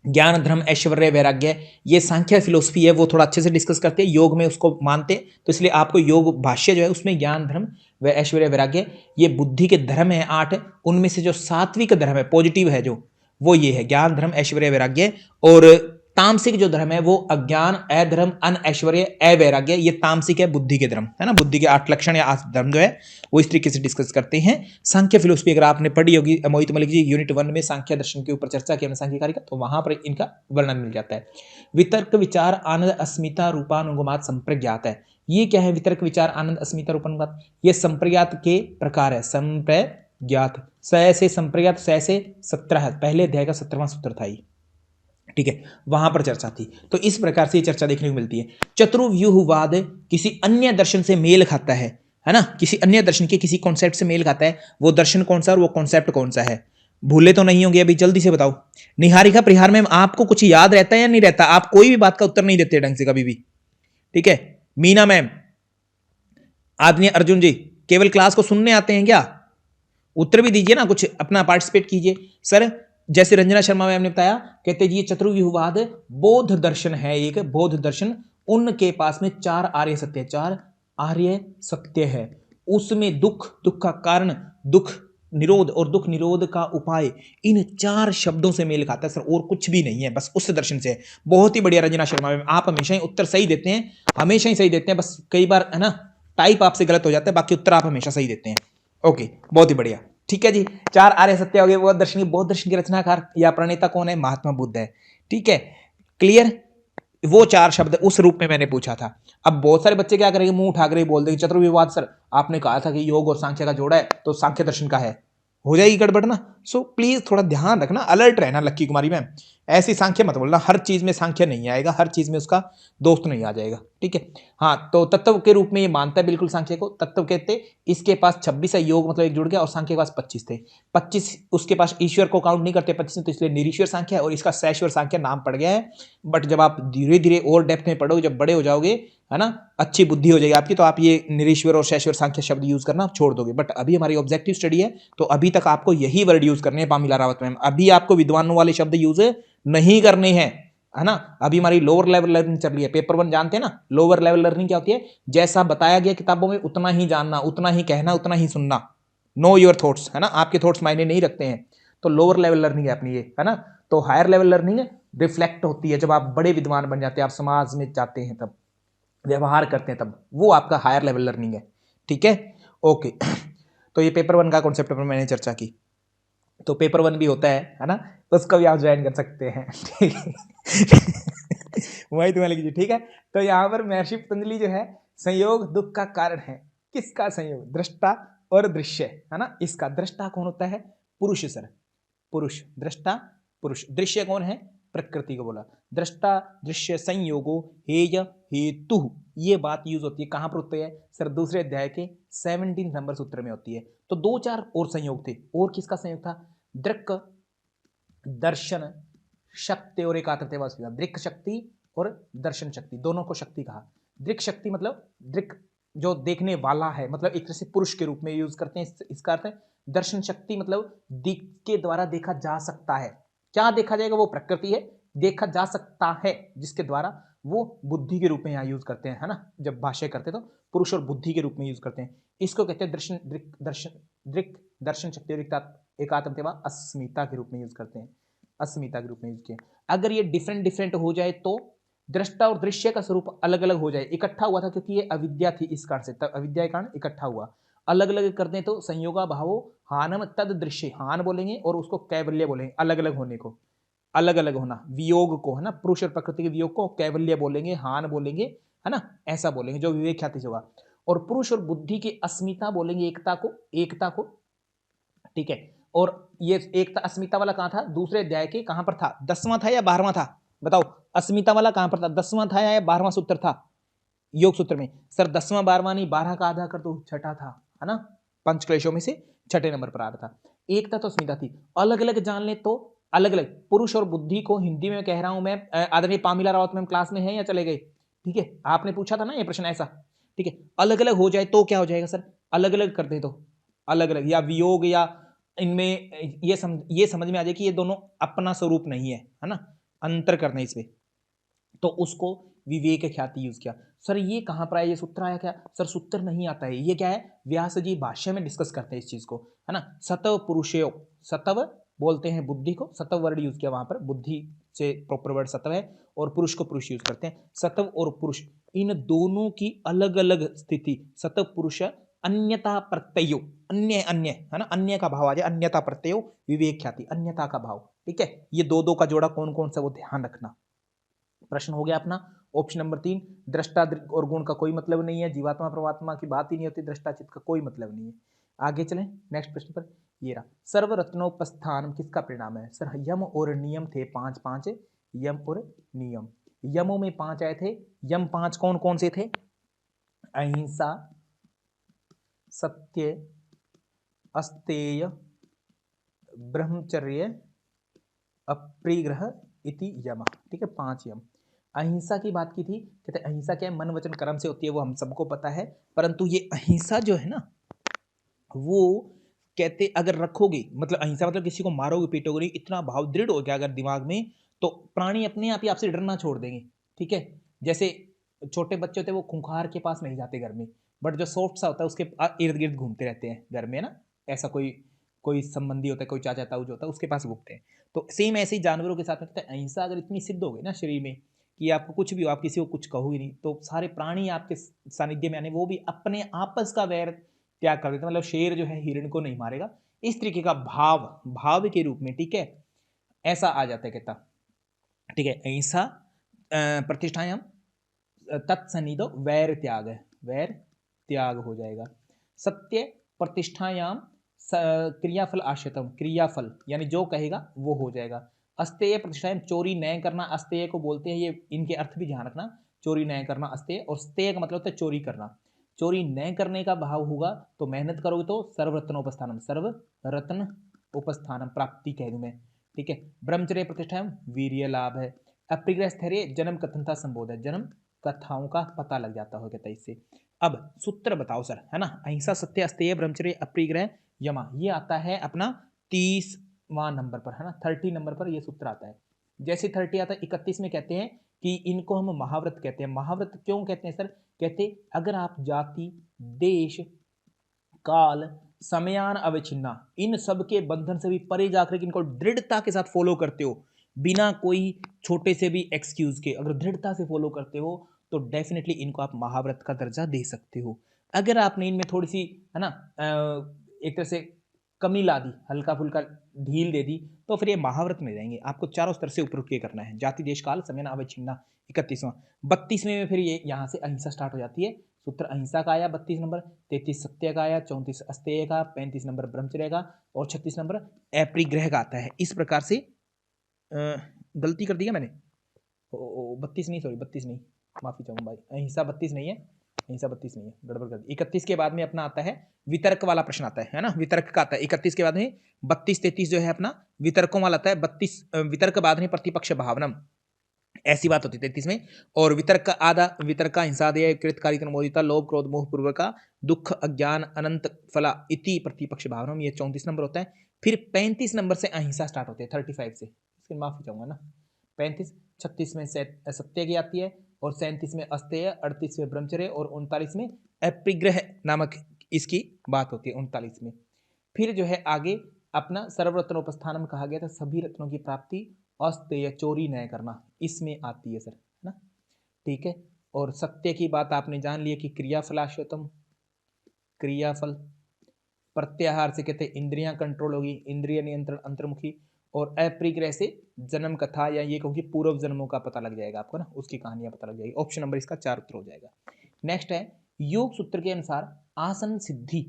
ज्ञान धर्म ऐश्वर्य वैराग्य, ये सांख्य फिलोसफी है, वो थोड़ा अच्छे से डिस्कस करते हैं, योग में उसको मानते हैं, तो इसलिए आपको योग भाष्य जो है उसमें ज्ञान धर्म व ऐश्वर्य वैराग्य, ये बुद्धि के धर्म है 8, उनमें से जो सात्विक धर्म है, पॉजिटिव है जो, वो ये है ज्ञान धर्म ऐश्वर्य वैराग्य। और तामसिक जो धर्म है वो अज्ञान, अधर्म, अनऐश्वर्य, अवैराग्य, ये तामसिक है, बुद्धि के धर्म है ना, बुद्धि के 8 लक्षण या धर्म जो है वो इस तरीके से डिस्कस करते हैं। सांख्य फिलोसफी अगर आपने पढ़ी होगी मोहित मलिक जी, यूनिट 1 में सांख्य दर्शन के ऊपर चर्चा की हमने सांख्य कार्य का, तो वहां पर इनका वर्णन मिल जाता है। वितर्क विचार आनंद अस्मिता रूपानुगमात संप्रज्ञात है, ये क्या है वितर्क विचार आनंद अस्मिता रूपानुगमात, ये संप्रज्ञात के प्रकार है, संप्रज्ञात, स से संप्रज्ञात, स से 17, पहले अध्याय का 17वां सूत्र था ये, ठीक है, वहां पर चर्चा थी। तो इस प्रकार से ये चर्चा देखने को मिलती है। चतुर्व्यूहवाद किसी अन्य दर्शन से मेल खाता है ना, किसी अन्य दर्शन के किसी कॉन्सेप्ट से मेल खाता है, वो दर्शन कौन सा और वो कॉन्सेप्ट कौन सा है, भूले तो नहीं होंगे अभी, जल्दी से बताओ। निहारिका प्रहार में आपको कुछ याद रहता है या नहीं रहता, आप कोई भी बात का उत्तर नहीं देते ढंग से कभी भी, ठीक है। मीना मैम, आदरणीय अर्जुन जी, केवल क्लास को सुनने आते हैं क्या, उत्तर भी दीजिए ना, कुछ अपना पार्टिसिपेट कीजिए। सर जैसे रंजना शर्मा मैम ने बताया, कहते जी ये चतुर्व्यूहवाद बौद्ध दर्शन है, एक बौद्ध दर्शन, उनके पास में 4 आर्य सत्य, 4 आर्य सत्य है, उसमें दुख, दुख का कारण, दुख निरोध और दुख निरोध का उपाय, इन 4 शब्दों से मेल खाता है सर, और कुछ भी नहीं है, बस उस दर्शन से है। बहुत ही बढ़िया रंजना शर्मा मैम, आप हमेशा ही उत्तर सही देते हैं, हमेशा ही सही देते हैं, बस कई बार है ना टाइप आपसे गलत हो जाता है, बाकी उत्तर आप हमेशा सही देते हैं। ओके, बहुत ही बढ़िया, ठीक है जी। 4 आर्य सत्य हो गए। बौद्ध दर्शन के रचनाकार या प्रणेता कौन है, महात्मा बुद्ध है, ठीक है, क्लियर। वो 4 शब्द उस रूप में मैंने पूछा था। अब बहुत सारे बच्चे क्या करेंगे, मुंह उठाकर ही बोल देंगे चतुर्विवाद सर, आपने कहा था कि योग और सांख्य का जोड़ा है तो सांख्य दर्शन का है, हो जाएगी गड़बड़ ना। सो प्लीज थोड़ा ध्यान रखना, अलर्ट रहना लक्की कुमारी मैम, ऐसी सांख्य मत बोलना, हर चीज में सांख्य नहीं आएगा, हर चीज में उसका दोस्त नहीं आ जाएगा, ठीक है। हाँ, तो तत्व के रूप में ये मानता है बिल्कुल सांख्य को, तत्व कहते इसके पास 26 है, योग मतलब एक जुड़ गया, और सांख्य के पास 25 थे, 25 उसके पास ईश्वर को काउंट नहीं करते 25, तो इसलिए निरीश्वर सांख्य है, और इसका सैश्वर सांख्य नाम पड़ गया है। बट जब आप धीरे धीरे और डेप्थ में पढ़ोगे, जब बड़े हो जाओगे है ना, अच्छी बुद्धि हो जाएगी आपकी, तो आप ये निरीश्वर और शैश्वर सांख्य शब्द यूज करना छोड़ दोगे। बट अभी हमारी ऑब्जेक्टिव स्टडी है, तो अभी तक आपको यही वर्ड यूज करने हैं पामिला रावत मैम, अभी आपको विद्वानों वाले शब्द यूज नहीं करने हैं, है ना। अभी हमारी लोअर लेवल लर्निंग चल रही है, पेपर 1 जानते हैं ना, लोअर लेवल लर्निंग क्या होती है, जैसा बताया गया किताबों में उतना ही जानना, उतना ही कहना, उतना ही सुनना, नो योर थॉट्स, है ना, आपके थॉट्स मायने नहीं रखते हैं, तो लोअर लेवल लर्निंग है अपनी ये, है ना। तो हायर लेवल लर्निंग रिफ्लेक्ट होती है जब आप बड़े विद्वान बन जाते हैं, आप समाज में जाते हैं, तब व्यवहार करते हैं, तब वो आपका हायर लेवल लर्निंग है, ठीक है, ओके। तो ये पेपर 1 का कॉन्सेप्ट पर मैंने चर्चा की, तो पेपर 1 भी होता है ना, उसको भी आप ज्वाइन कर सकते हैं, ठीक है। वही तुम्हें लिखिए, ठीक है। तो यहाँ पर महर्षि पतंजलि जो है, संयोग दुख का कारण है, किसका संयोग, दृष्टा और दृश्य, है ना। इसका दृष्टा कौन होता है, पुरुष सर, पुरुष, दृष्टा पुरुष, दृश्य कौन है, प्रकृति को बोला। दृष्टा दृश्य संयोगो हेय हेतु, ये बात यूज होती है कहां पर होती है सर, दूसरे अध्याय के 17 नंबर सूत्र में होती है। तो 2-4 और संयोग थे, और किसका संयोग था, दृक् दर्शन शक्ति और एकात्मता, दृक् शक्ति और दर्शन शक्ति, दोनों को शक्ति कहा। दृक् शक्ति मतलब दृक् जो देखने वाला है, मतलब एक तरह से पुरुष के रूप में यूज करते हैं, इसका अर्थ है दर्शन शक्ति मतलब दिख के द्वारा देखा जा सकता है, क्या देखा जाएगा, वो प्रकृति है, देखा जा सकता है, जिसके द्वारा वो बुद्धि के रूप में यहाँ यूज करते हैं, है ना। जब भाष्य करते हैं तो पुरुष और बुद्धि के रूप में यूज करते हैं, इसको कहते हैं दर्शन, दृक् दर्शन शक्ति और एकात्मता अस्मिता के रूप में यूज करते हैं, अस्मिता के रूप में यूज किया। अगर ये डिफरेंट हो जाए तो दृष्टा और दृश्य का स्वरूप अलग अलग हो जाए, इकट्ठा हुआ था क्योंकि ये अविद्या थी, इस कारण से, तब अविद्या के कारण इकट्ठा हुआ, अलग अलग करते हैं तो संयोगा भावो हानम तद दृश्य, हान बोलेंगे और उसको कैवल्य बोलेंगे, अलग अलग होने को, अलग अलग होना, वियोग को, है ना, पुरुष और प्रकृति के वियोग को कैवल्य बोलेंगे, हान बोलेंगे, है ना, ऐसा बोलेंगे जो विवेक ख्याति से होगा। और पुरुष और बुद्धि की अस्मिता बोलेंगे, एकता को, एकता को, ठीक है। और ये एकता अस्मिता वाला कहां था, दूसरे अध्याय के कहां पर था, 10वां था या 12वां था, बताओ, अस्मिता वाला कहां पर था, 10वां था या 12वां सूत्र था योग सूत्र में, सर 10वां 12वां नहीं, 12 का आधा कर तो छठा था, है ना, पंच क्लेशों में से छठे नंबर पर आ रहा था। एकता तो अस्मिता थी, अलग अलग जान ले तो अलग अलग, पुरुष और बुद्धि को हिंदी में कह रहा हूं मैं, आदरणीय पामिला रावत मैम क्लास में है या चले गए? ठीक है, आपने पूछा था ना ये प्रश्न ऐसा। ठीक है, अलग अलग हो जाए तो क्या हो जाएगा सर? अलग अलग कर दे तो अलग अलग, या वियोग, या इनमें ये समझ में आ जाए कि ये दोनों अपना स्वरूप नहीं है ना, अंतर करना इसमें, तो उसको विवेक ख्याति यूज किया। सर ये कहां पर आया, ये सूत्र आया क्या? सर सूत्र नहीं आता है, ये क्या है, व्यास जी भाष्य में डिस्कस करते हैं इस चीज को, है ना। सतव पुरुषयो, सतव बोलते हैं बुद्धि को, सतव वर्ड यूज किया वहां पर, बुद्धि से प्रॉपर वर्ड सतव है, और पुरुष को पुरुष यूज करते हैं। सतव और पुरुष इन दोनों की अलग अलग स्थिति, सतव पुरुष अन्यता प्रत्ययो, अन्य अन्य है ना, अन्य का भाव आ जाए, अन्यता प्रत्ययो विवेक ख्याति, अन्यता का भाव। ठीक है, ये दो दो का जोड़ा कौन कौन सा वो ध्यान रखना। प्रश्न हो गया अपना ऑप्शन नंबर 3, दृष्टा और गुण का कोई मतलब नहीं है, जीवात्मा परमात्मा की बात ही नहीं होती, दृष्टा चित्त का कोई मतलब नहीं है। आगे चलें नेक्स्ट प्रश्न पर, ये रहा, सर्वरत्नोपस्थान किसका परिणाम है? सर यम और नियम थे 5 5, यम और नियम, यमों में 5 आए थे, यम 5 कौन कौन से थे? अहिंसा, सत्य, अस्तेय, ब्रह्मचर्य, अप्रिग्रह इति यम। ठीक है, 5 यम। अहिंसा की बात की थी, कहते अहिंसा क्या है, मन वचन कर्म से होती है, वो हम सबको पता है, परंतु ये अहिंसा जो है ना, वो कहते अगर रखोगे, मतलब अहिंसा मतलब किसी को मारोगे पीटोगे नहीं, इतना भाव दृढ़ हो गया अगर दिमाग में, तो प्राणी अपने आप ही आपसे डरना छोड़ देंगे। ठीक है, जैसे छोटे बच्चे होते हैं वो खूंखार के पास नहीं जाते घर में, बट जो सॉफ्ट सा होता है उसके इर्द गिर्द घूमते रहते हैं घर में ना, ऐसा कोई कोई संबंधी होता है, कोई चाचा ताऊ जो होता है उसके पास घूमते हैं। तो सेम ऐसे ही जानवरों के साथ में अहिंसा अगर इतनी सिद्ध हो गई ना शरीर में, कि आपको कुछ भी हो, आप किसी को कुछ कहोगे नहीं, तो सारे प्राणी आपके सानिध्य में आने, वो भी अपने आपस का वैर त्याग कर देते, मतलब शेर जो है हिरण को नहीं मारेगा, इस तरीके का भाव, भाव के रूप में। ठीक है, ऐसा आ जाता है कहता। ठीक है, अहिंसा प्रतिष्ठायाम तत्सनिधो वैर त्याग है, वैर त्याग हो जाएगा। सत्य प्रतिष्ठायाम क्रियाफल आश्रितम, क्रियाफल यानी जो कहेगा वो हो जाएगा। अस्तेय प्रतिष्ठायाम चोरी न करना, अस्तेय को बोलते हैं, ये इनके अर्थ भी ध्यान रखना, चोरी न करना अस्तेय, और स्तेय का मतलब होता है चोरी करना। चोरी न करने का भाव होगा तो मेहनत करोगे तो सर्वरत्नोपस्थानम, सर्वरत्न उपस्थानम प्राप्ति कह दूं मैं। ठीक है, ब्रह्मचर्य प्रतिष्ठायाम वीर्य लाभ है। अप्रिग्रह स्थैर्य जन्म कथनता संबोध है, जन्म कथाओं का पता लग जाता हो कहता है इससे। अब सूत्र बताओ सर, है ना, अहिंसा सत्य अस्तेय ब्रह्मचर्य अप्रिग्रह यमा, ये आता है अपना 30वां नंबर पर, है ना, 30 नंबर पर ये सूत्र आता है। जैसे 30 आता है 31 में कहते हैं कि इनको हम महाव्रत कहते हैं। महाव्रत क्यों कहते हैं सर? कहते अगर आप जाति, देश, काल, समयान अवच्छिन्ना, इन सब के बंधन से भी परे जाकर इनको दृढ़ता के साथ फॉलो करते हो, बिना कोई छोटे से भी एक्सक्यूज के अगर दृढ़ता से फॉलो करते हो, तो डेफिनेटली इनको आप महाव्रत का दर्जा दे सकते हो। अगर आपने इनमें थोड़ी सी, है ना, एक तरह से कमी ला दी, हल्का फुल्का ढील दे दी, तो फिर ये महाव्रत में जाएंगे। आपको चारों स्तर से ऊपर के करना है, जाति देश काल समयान अवच्छिन्ना 31वां। 32वें में फिर ये यहाँ से अहिंसा स्टार्ट हो जाती है। सूत्र अहिंसा का आया 32 नंबर, 33 सत्य का आया, 34 अस्तेय का, 35 नंबर ब्रह्मचर्य का, और 36 नंबर अपरिग्रह का आता है। इस प्रकार से गलती कर दी है मैंने, 32 नहीं, सॉरी 32 नहीं, माफी चाहूंगा भाई, अहिंसा 32 नहीं है, अहिंसा 32 नहीं है, गड़बड़ कर दी। 31 के बाद में अपना आता है वितर्क वाला प्रश्न आता है ना, वितर्क का आता है 31 के बाद में। 32 33 जो है अपना वितर्कों वाला आता है। 32 वितर्क बाद में प्रतिपक्ष भावनम, ऐसी बात होती है 33 में। और वितर्क का आधा, वितर्क का हिंसादय कृतकारी मोदिता लोभ क्रोध मोह पूर्वक का दुख अज्ञान अनंत फला इति प्रतिपक्ष भावनम, ये 34 नंबर होता है। फिर 35 नंबर से अहिंसा स्टार्ट होते हैं, 35 से, इसकी माफी चाहूंगा ना। 35 36 में सत्य की आती है, और 37 में अस्तेय, 38 में ब्रह्मचर्य, और 39 में अप्रिग्रह नामक इसकी बात होती है 39 में। फिर जो है आगे अपना सर्वरत्नोपस्थानम कहा गया था, सभी रत्नों की प्राप्ति, अस्तेय चोरी न करना, इसमें आती है सर, है ना। ठीक है, और सत्य की बात आपने जान लिया कि क्रियाफलाश्वतम, क्रियाफल, प्रत्याहार से कहते इंद्रियां कंट्रोल होगी, इंद्रिय नियंत्रण अंतर्मुखी, और अपरिग्रह से जन्म कथा, या ये कहूँ कि पूर्व जन्मों का पता लग जाएगा आपको ना, उसकी कहानियां पता लग जाएगी। ऑप्शन नंबर इसका 4 उत्तर हो जाएगा। नेक्स्ट है, योग सूत्र के अनुसार आसन सिद्धि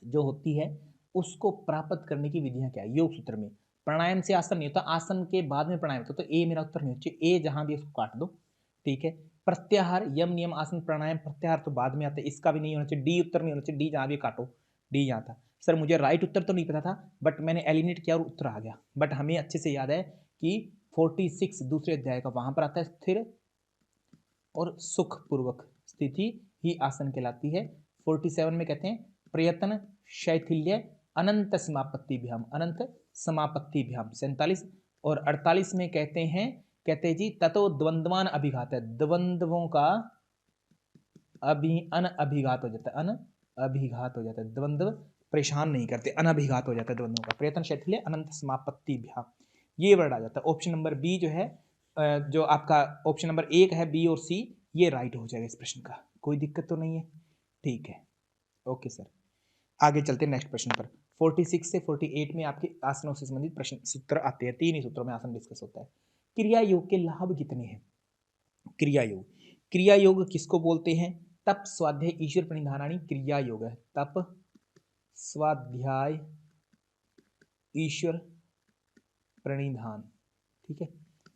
जो होती है उसको प्राप्त करने की विधियां क्या है योग सूत्र में? प्राणायाम से आसन नहीं होता, आसन के बाद में प्राणायाम होता, तो ए मेरा उत्तर नहीं होता, ए जहां भी उसको काट दो। ठीक है, प्रत्याहार, यम नियम आसन प्राणायाम, प्रत्याहार तो बाद में आता है, इसका भी नहीं होना चाहिए, डी उत्तर नहीं होना चाहिए, डी जहां भी काटो, डी यहाँ था। सर मुझे राइट उत्तर तो नहीं पता था, बट मैंने एलिमिनेट किया और उत्तर आ गया। बट हमें अच्छे से याद है कि 46 दूसरे अध्याय का वहां पर आता है, स्थिर और सुखपूर्वक स्थिति ही आसन कहलाती है। 47 में कहते हैं प्रयत्न शैथिल्य अनंत समापत्ति भ्याम, अनंत समापत्ति भ्याम 47। और 48 में कहते हैं जी ततो द्वंद्वान अभिघात है, द्वंद्वों का अनअभिघात हो जाता है, अनअभिघात हो जाता है, द्वंद्व परेशान नहीं करते, अनअभिघात हो जाता है द्वंद्वों का। प्रयत्न शैथिल्य अनंत समापत्ति भ्याम, ये वर्ड आ जाता है। ऑप्शन नंबर बी जो है, जो आपका ऑप्शन नंबर 1 है, बी और सी, ये राइट हो जाएगा इस प्रश्न का। कोई दिक्कत तो नहीं है? ठीक है, ओके सर। आगे चलते हैं नेक्स्ट प्रश्न पर। 46 से 48 में आपके आसनों से संबंधित प्रश्न सूत्र आते हैं। 3 ही सूत्रों में आसन डिस्कस होता है। क्रिया योग के लाभ कितने हैं? क्रिया योग, क्रिया योग किसको बोलते हैं? तप स्वाध्याय ईश्वर प्रणिधानानि क्रिया योग है। तप स्वाध्याय ईश्वर प्रणिधान, ठीक है,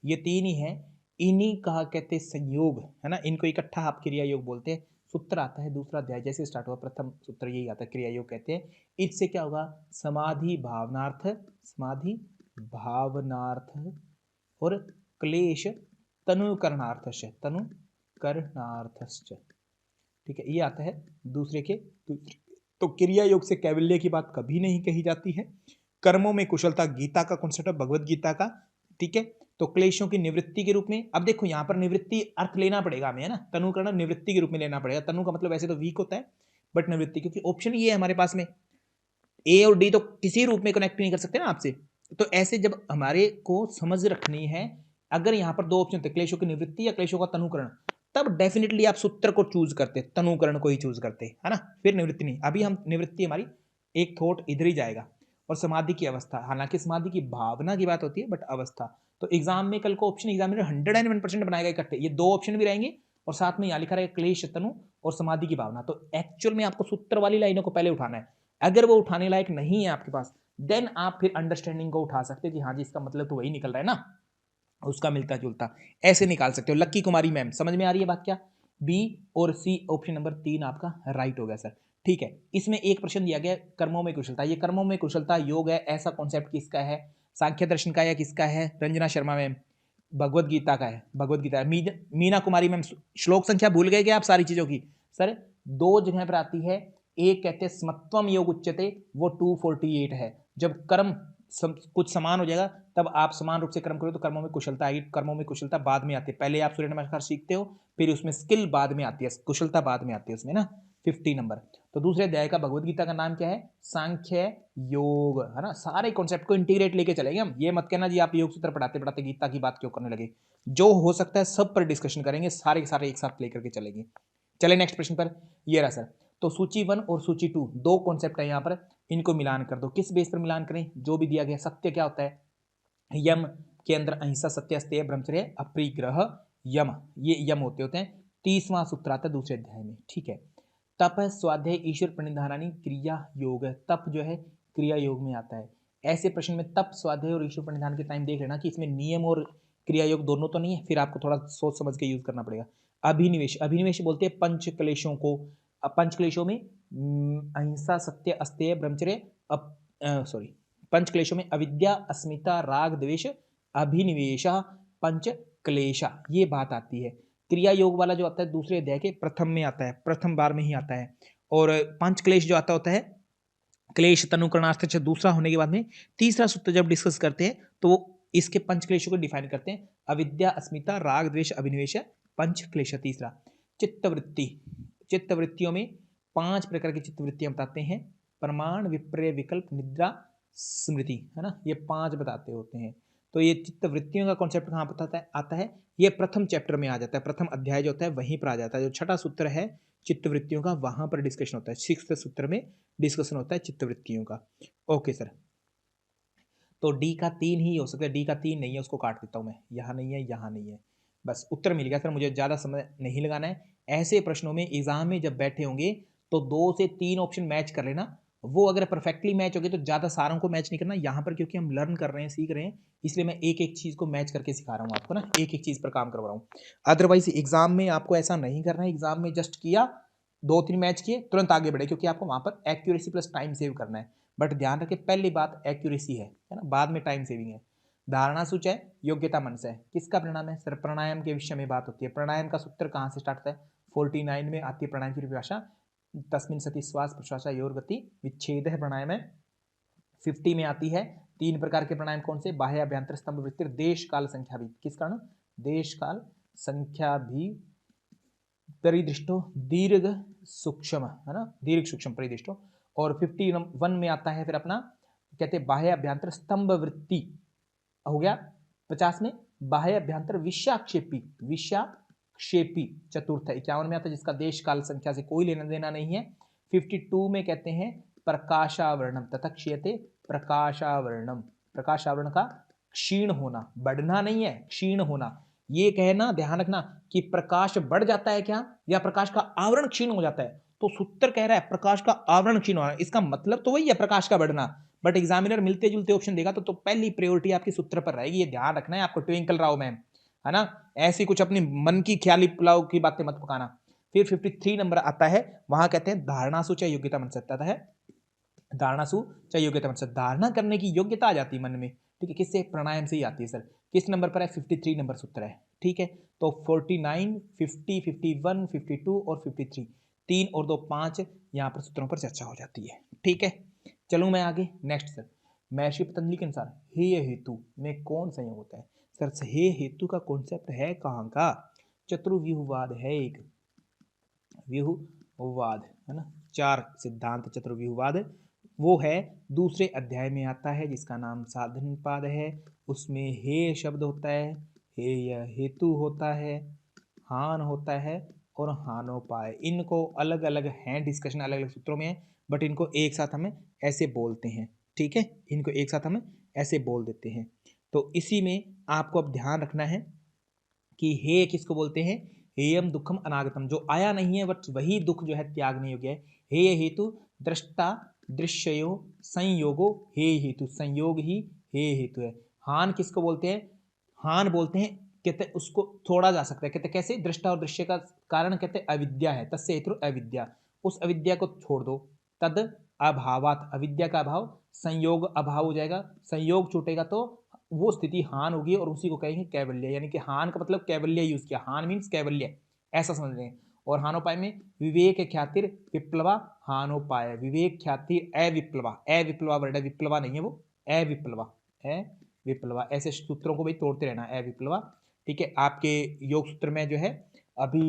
ये 3 ही है। इन्हीं का कहते संयोग है ना, इनको इकट्ठा आप क्रिया योग बोलते हैं। सूत्र आता है दूसरा अध्याय जैसे स्टार्ट हुआ, प्रथम सूत्र यही आता है, क्रिया योग कहते हैं। इससे क्या होगा? समाधि भावनार्थ, समाधि भावनार्थ और क्लेश तनुकरणार्थश्च, तनुकरणार्थश्च, ठीक है, ये आता है दूसरे के दूसरे। तो क्रिया योग से कैवल्य की बात कभी नहीं कही जाती है। कर्मों में कुशलता गीता का कॉन्सेप्ट है, भगवत गीता का, ठीक है। तो क्लेशों की निवृत्ति के रूप में, अब देखो यहाँ पर निवृत्ति अर्थ लेना पड़ेगा हमें, है ना, तनुकरण निवृत्ति के रूप में लेना पड़ेगा। तनु का मतलब वैसे तो वीक होता है, बट निवृत्ति, क्योंकि ऑप्शन ये है हमारे पास में, ए और डी तो किसी रूप में कनेक्ट नहीं कर सकते ना आपसे। तो ऐसे जब हमारे को समझ रखनी है, अगर यहाँ पर 2 ऑप्शन थे, क्लेशों की निवृत्ति या क्लेशों का तनुकरण, तब डेफिनेटली आप सूत्र को चूज करते, तनुकरण को ही चूज करते, है ना, फिर निवृत्ति नहीं। अभी हम निवृत्ति, हमारी एक थॉट इधर ही जाएगा। और समाधि की अवस्था, हालांकि समाधि की भावना की बात होती है, बट अवस्था तो एग्जाम में कल को ऑप्शन एग्जामिनर 101% बनाएगा इकट्ठे, ये 2 ऑप्शन भी रहेंगे और साथ में यहाँ लिखा रहेगा क्लेश तनु और समाधि की भावना। तो एक्चुअल में आपको सूत्र वाली लाइनों को पहले उठाना है। अगर वो उठाने लायक नहीं है आपके पास, देन आप फिर अंडरस्टैंडिंग को उठा सकते हो कि हाँ जी इसका मतलब तो वही निकल रहा है ना, उसका मिलता जुलता, ऐसे निकाल सकते हो। लक्की कुमारी मैम, समझ में आ रही है बात क्या? बी और सी, ऑप्शन नंबर 3 आपका राइट हो गया सर। ठीक है, इसमें एक प्रश्न दिया गया कर्मों में कुशलता। ये कर्मों में कुशलता योग है, ऐसा कॉन्सेप्ट किसका है? सांख्य दर्शन का या किसका है? रंजना शर्मा मैम, भगवत गीता का है, भगवत गीता है। मीना कुमारी मैम, श्लोक संख्या भूल गए क्या आप सारी चीजों की? सर 2 जगह पर आती है, एक कहते हैं समत्वम योग उच्यते, वो 248 है। जब कर्म कुछ समान हो जाएगा तब आप समान रूप से कर्म करो तो कर्मों में कुशलता आएगी। कर्मों में कुशलता बाद में आती है, पहले आप सूर्य नमस्कार सीखते हो, फिर उसमें स्किल बाद में आती है, कुशलता बाद में आती है उसमें ना। 50 नंबर। तो दूसरे अध्याय का भगवत गीता का नाम क्या है? सांख्य योग, है ना। सारे कॉन्सेप्ट को इंटीग्रेट लेके चलेंगे हम। ये मत कहना जी आप योग सूत्र पढ़ाते पढ़ाते गीता की बात क्यों करने लगे। जो हो सकता है सब पर डिस्कशन करेंगे, सारे के सारे एक साथ लेकर के चलेंगे। चले नेक्स्ट प्रश्न पर। ये रहा सर, तो सूची 1 और सूची 2 2 कॉन्सेप्ट है यहाँ पर, इनको मिलान कर दो। किस बेस पर मिलान करें? जो भी दिया गया। सत्य क्या होता है? यम के अंदर अहिंसा, सत्य, अस्तेय, ब्रह्मचर्य, अपरिग्रह, यम, ये यम होते हैं। 30वां सूत्र आता है दूसरे अध्याय में, ठीक है। तप स्वाध्याय ईश्वर प्रणिधानानि क्रिया योग, तप जो है क्रिया योग में आता है। ऐसे प्रश्न में तप स्वाध्याय और ईश्वर प्रणिधान के टाइम देख लेना कि इसमें नियम और क्रिया योग दोनों तो नहीं है, फिर आपको थोड़ा सोच समझ के यूज करना पड़ेगा। अभिनिवेश, अभिनिवेश बोलते हैं पंच क्लेशों को। पंच क्लेशों में अहिंसा, सत्य, अस्तेय, ब्रह्मचर्य, सॉरी, पंच क्लेशों में अविद्या, अस्मिता, राग, द्वेष, अभिनिवेश, पंच क्लेशा, ये बात आती है। क्रिया योग वाला जो आता है दूसरे अध्याय के प्रथम में आता है, प्रथम बार में ही आता है। और पंच क्लेश जो आता होता है, क्लेश तनुकरणार्थ दूसरा होने के बाद में तीसरा सूत्र जब डिस्कस करते हैं तो इसके पंच क्लेशों को डिफाइन करते हैं। अविद्या, अस्मिता, राग, द्वेष, अभिनिवेश, पंच क्लेश। तीसरा चित्तवृत्ति, चित्तवृत्तियों में 5 प्रकार की चित्तवृत्तियां बताते हैं। प्रमाण, विपर्य, विकल्प, निद्रा, स्मृति, है ना, ये 5 बताते होते हैं। तो ये चित्तवृत्तियों का कॉन्सेप्ट कहाँ बताता है? आता है ये प्रथम चैप्टर में आ जाता है, प्रथम अध्याय जो होता है वहीं पर आ जाता है। जो छठा सूत्र है चित्तवृत्तियों का, वहां पर डिस्कशन होता है। 6th सूत्र में डिस्कशन होता है चित्तवृत्तियों का। ओके सर, तो डी का 3 ही हो सकता है, डी का 3 नहीं है, उसको काट देता हूं मैं, यहाँ नहीं है, यहाँ नहीं है, बस उत्तर मिल गया सर। मुझे ज़्यादा समय नहीं लगाना है। ऐसे प्रश्नों में एग्जाम में जब बैठे होंगे तो 2 से 3 ऑप्शन मैच कर लेना। वो अगर परफेक्टली मैच हो गए तो ज़्यादा सारों को मैच नहीं करना। यहाँ पर क्योंकि हम लर्न कर रहे हैं, सीख रहे हैं, इसलिए मैं एक एक चीज़ को मैच करके सिखा रहा हूँ आपको ना, एक एक चीज़ पर काम करवा रहा हूँ। अदरवाइज एग्जाम में आपको ऐसा नहीं करना है। एग्जाम में जस्ट किया, 2-3 मैच किए, तुरंत आगे बढ़े, क्योंकि आपको वहाँ पर एक्यूरेसी प्लस टाइम सेव करना है। बट ध्यान रखें पहली बात एक्यूरेसी है ना, बाद में टाइम सेविंग है। धारणा सूच है, योग्यता मंच है, किसका प्राणायाम है सर? प्राणायाम के विषय में बात होती है। प्राणायाम का सूत्र कहाँ से स्टार्ट होता है? 49 में आती है प्राणायाम की परिभाषा, तस्मिन् सति श्वास प्रश्वास गति विच्छेद है प्राणायाम है। 50 में आती है 3 प्रकार के प्राणायाम कौन से? बाह्य अभ्यंतर स्तंभ वृत्ति देश काल संख्या भी, किस कारण? देश काल संख्या भी परिदृष्टो दीर्घ सूक्ष्म, है ना, दीर्घ सूक्ष्म परिदृष्टो। और 51 में आता है फिर अपना कहते हैं बाह्य अभ्यंतर स्तंभ वृत्ति हो गया। 50 में बाह्य अभ्यंतर विषाक्षेपी चतुर्थ है। 51 में आता है जिसका देश काल संख्या से कोई लेना देना नहीं है। 52 में कहते हैं प्रकाशावरणम तथा क्षीयते प्रकाशावरणम, प्रकाशावरण का क्षीण होना, बढ़ना नहीं है, क्षीण होना। ये कहना ध्यान रखना कि प्रकाश बढ़ जाता है क्या, या प्रकाश का आवरण क्षीण हो जाता है? तो सूत्र कह रहा है प्रकाश का आवरण क्षीण होना, इसका मतलब तो वही है प्रकाश का बढ़ना। बट एग्जामिनर मिलते जुलते ऑप्शन देगा तो पहली प्रायोरिटी आपकी सूत्र पर रहेगी, ये ध्यान रखना है आपको। ट्विंकल राव मैम, है ना, ऐसी कुछ अपनी मन की ख्याली पुलाव की बातें मत पकाना। फिर 53 नंबर आता है, वहां कहते हैं धारणा सूच योग्यता मन सकता है। धारणा सूच योग्यता मन सकता, धारणा करने की योग्यता आ जाती है मन में, ठीक है, किससे? प्राणायाम से ही आती है। सर किस नंबर पर है? 53 नंबर सूत्र है, ठीक है। तो 49, 50, 51, 52 और 53, 3 और 2 5 यहाँ पर सूत्रों पर चर्चा हो जाती है, ठीक है। चलूँ मैं आगे, नेक्स्ट सर, महर्षि पतंजलि के अनुसार हेय हेतु में कौन संयोग होता है? सर हेय हेतु का कॉन्सेप्ट है कहाँ का? चतुर्व्यूहवाद है, एक व्यूहवाद, है ना, 4 सिद्धांत चतुर्व्यूहवाद, वो है दूसरे अध्याय में आता है जिसका नाम साधन पाद है। उसमें हे शब्द होता है, हेय हेतु होता है, हान होता है और हानोपाय। इनको अलग अलग हैं, डिस्कशन अलग अलग सूत्रों में है, बट इनको एक साथ हमें ऐसे बोलते हैं, ठीक है, इनको एक साथ हमें ऐसे बोल देते हैं। तो इसी में आपको अब ध्यान रखना है कि हे किसको बोलते हैं? हेयम दुखम अनागतम, जो आया नहीं है बट वही दुख जो है त्यागने योग्य है। हेय हेतु दृष्टा दृश्यो संयोगो हे हेतु, संयोग ही हे हेतु है। हान किसको बोलते हैं? हान बोलते हैं, कहते उसको तोड़ा जा सकता है, कहते कैसे? दृष्टा और दृश्य का कारण कहते अविद्या है, तस्य हेतु अविद्या, उस अविद्या को छोड़ दो। तद अभावात, अविद्या का अभाव, संयोग अभाव हो जाएगा, संयोग छूटेगा तो वो स्थिति हान होगी और उसी को कहेंगे कैवल्य, यानी कि हान का मतलब कैवल्य यूज किया, हान मीन्स कैवल्य, ऐसा समझ रहे हैं। और हानोपाय में विवेक ख्यातिर विप्लवा हानोपाय, विवेक ख्यातिर अविप्लवा, अविप्लवा वर्ड है, विप्लवा नहीं है वो, अविप्लवा, अविप्लवा, ऐसे सूत्रों को भाई तोड़ते रहना, अविप्लवा, ठीक है। आपके योग सूत्र में जो है अभी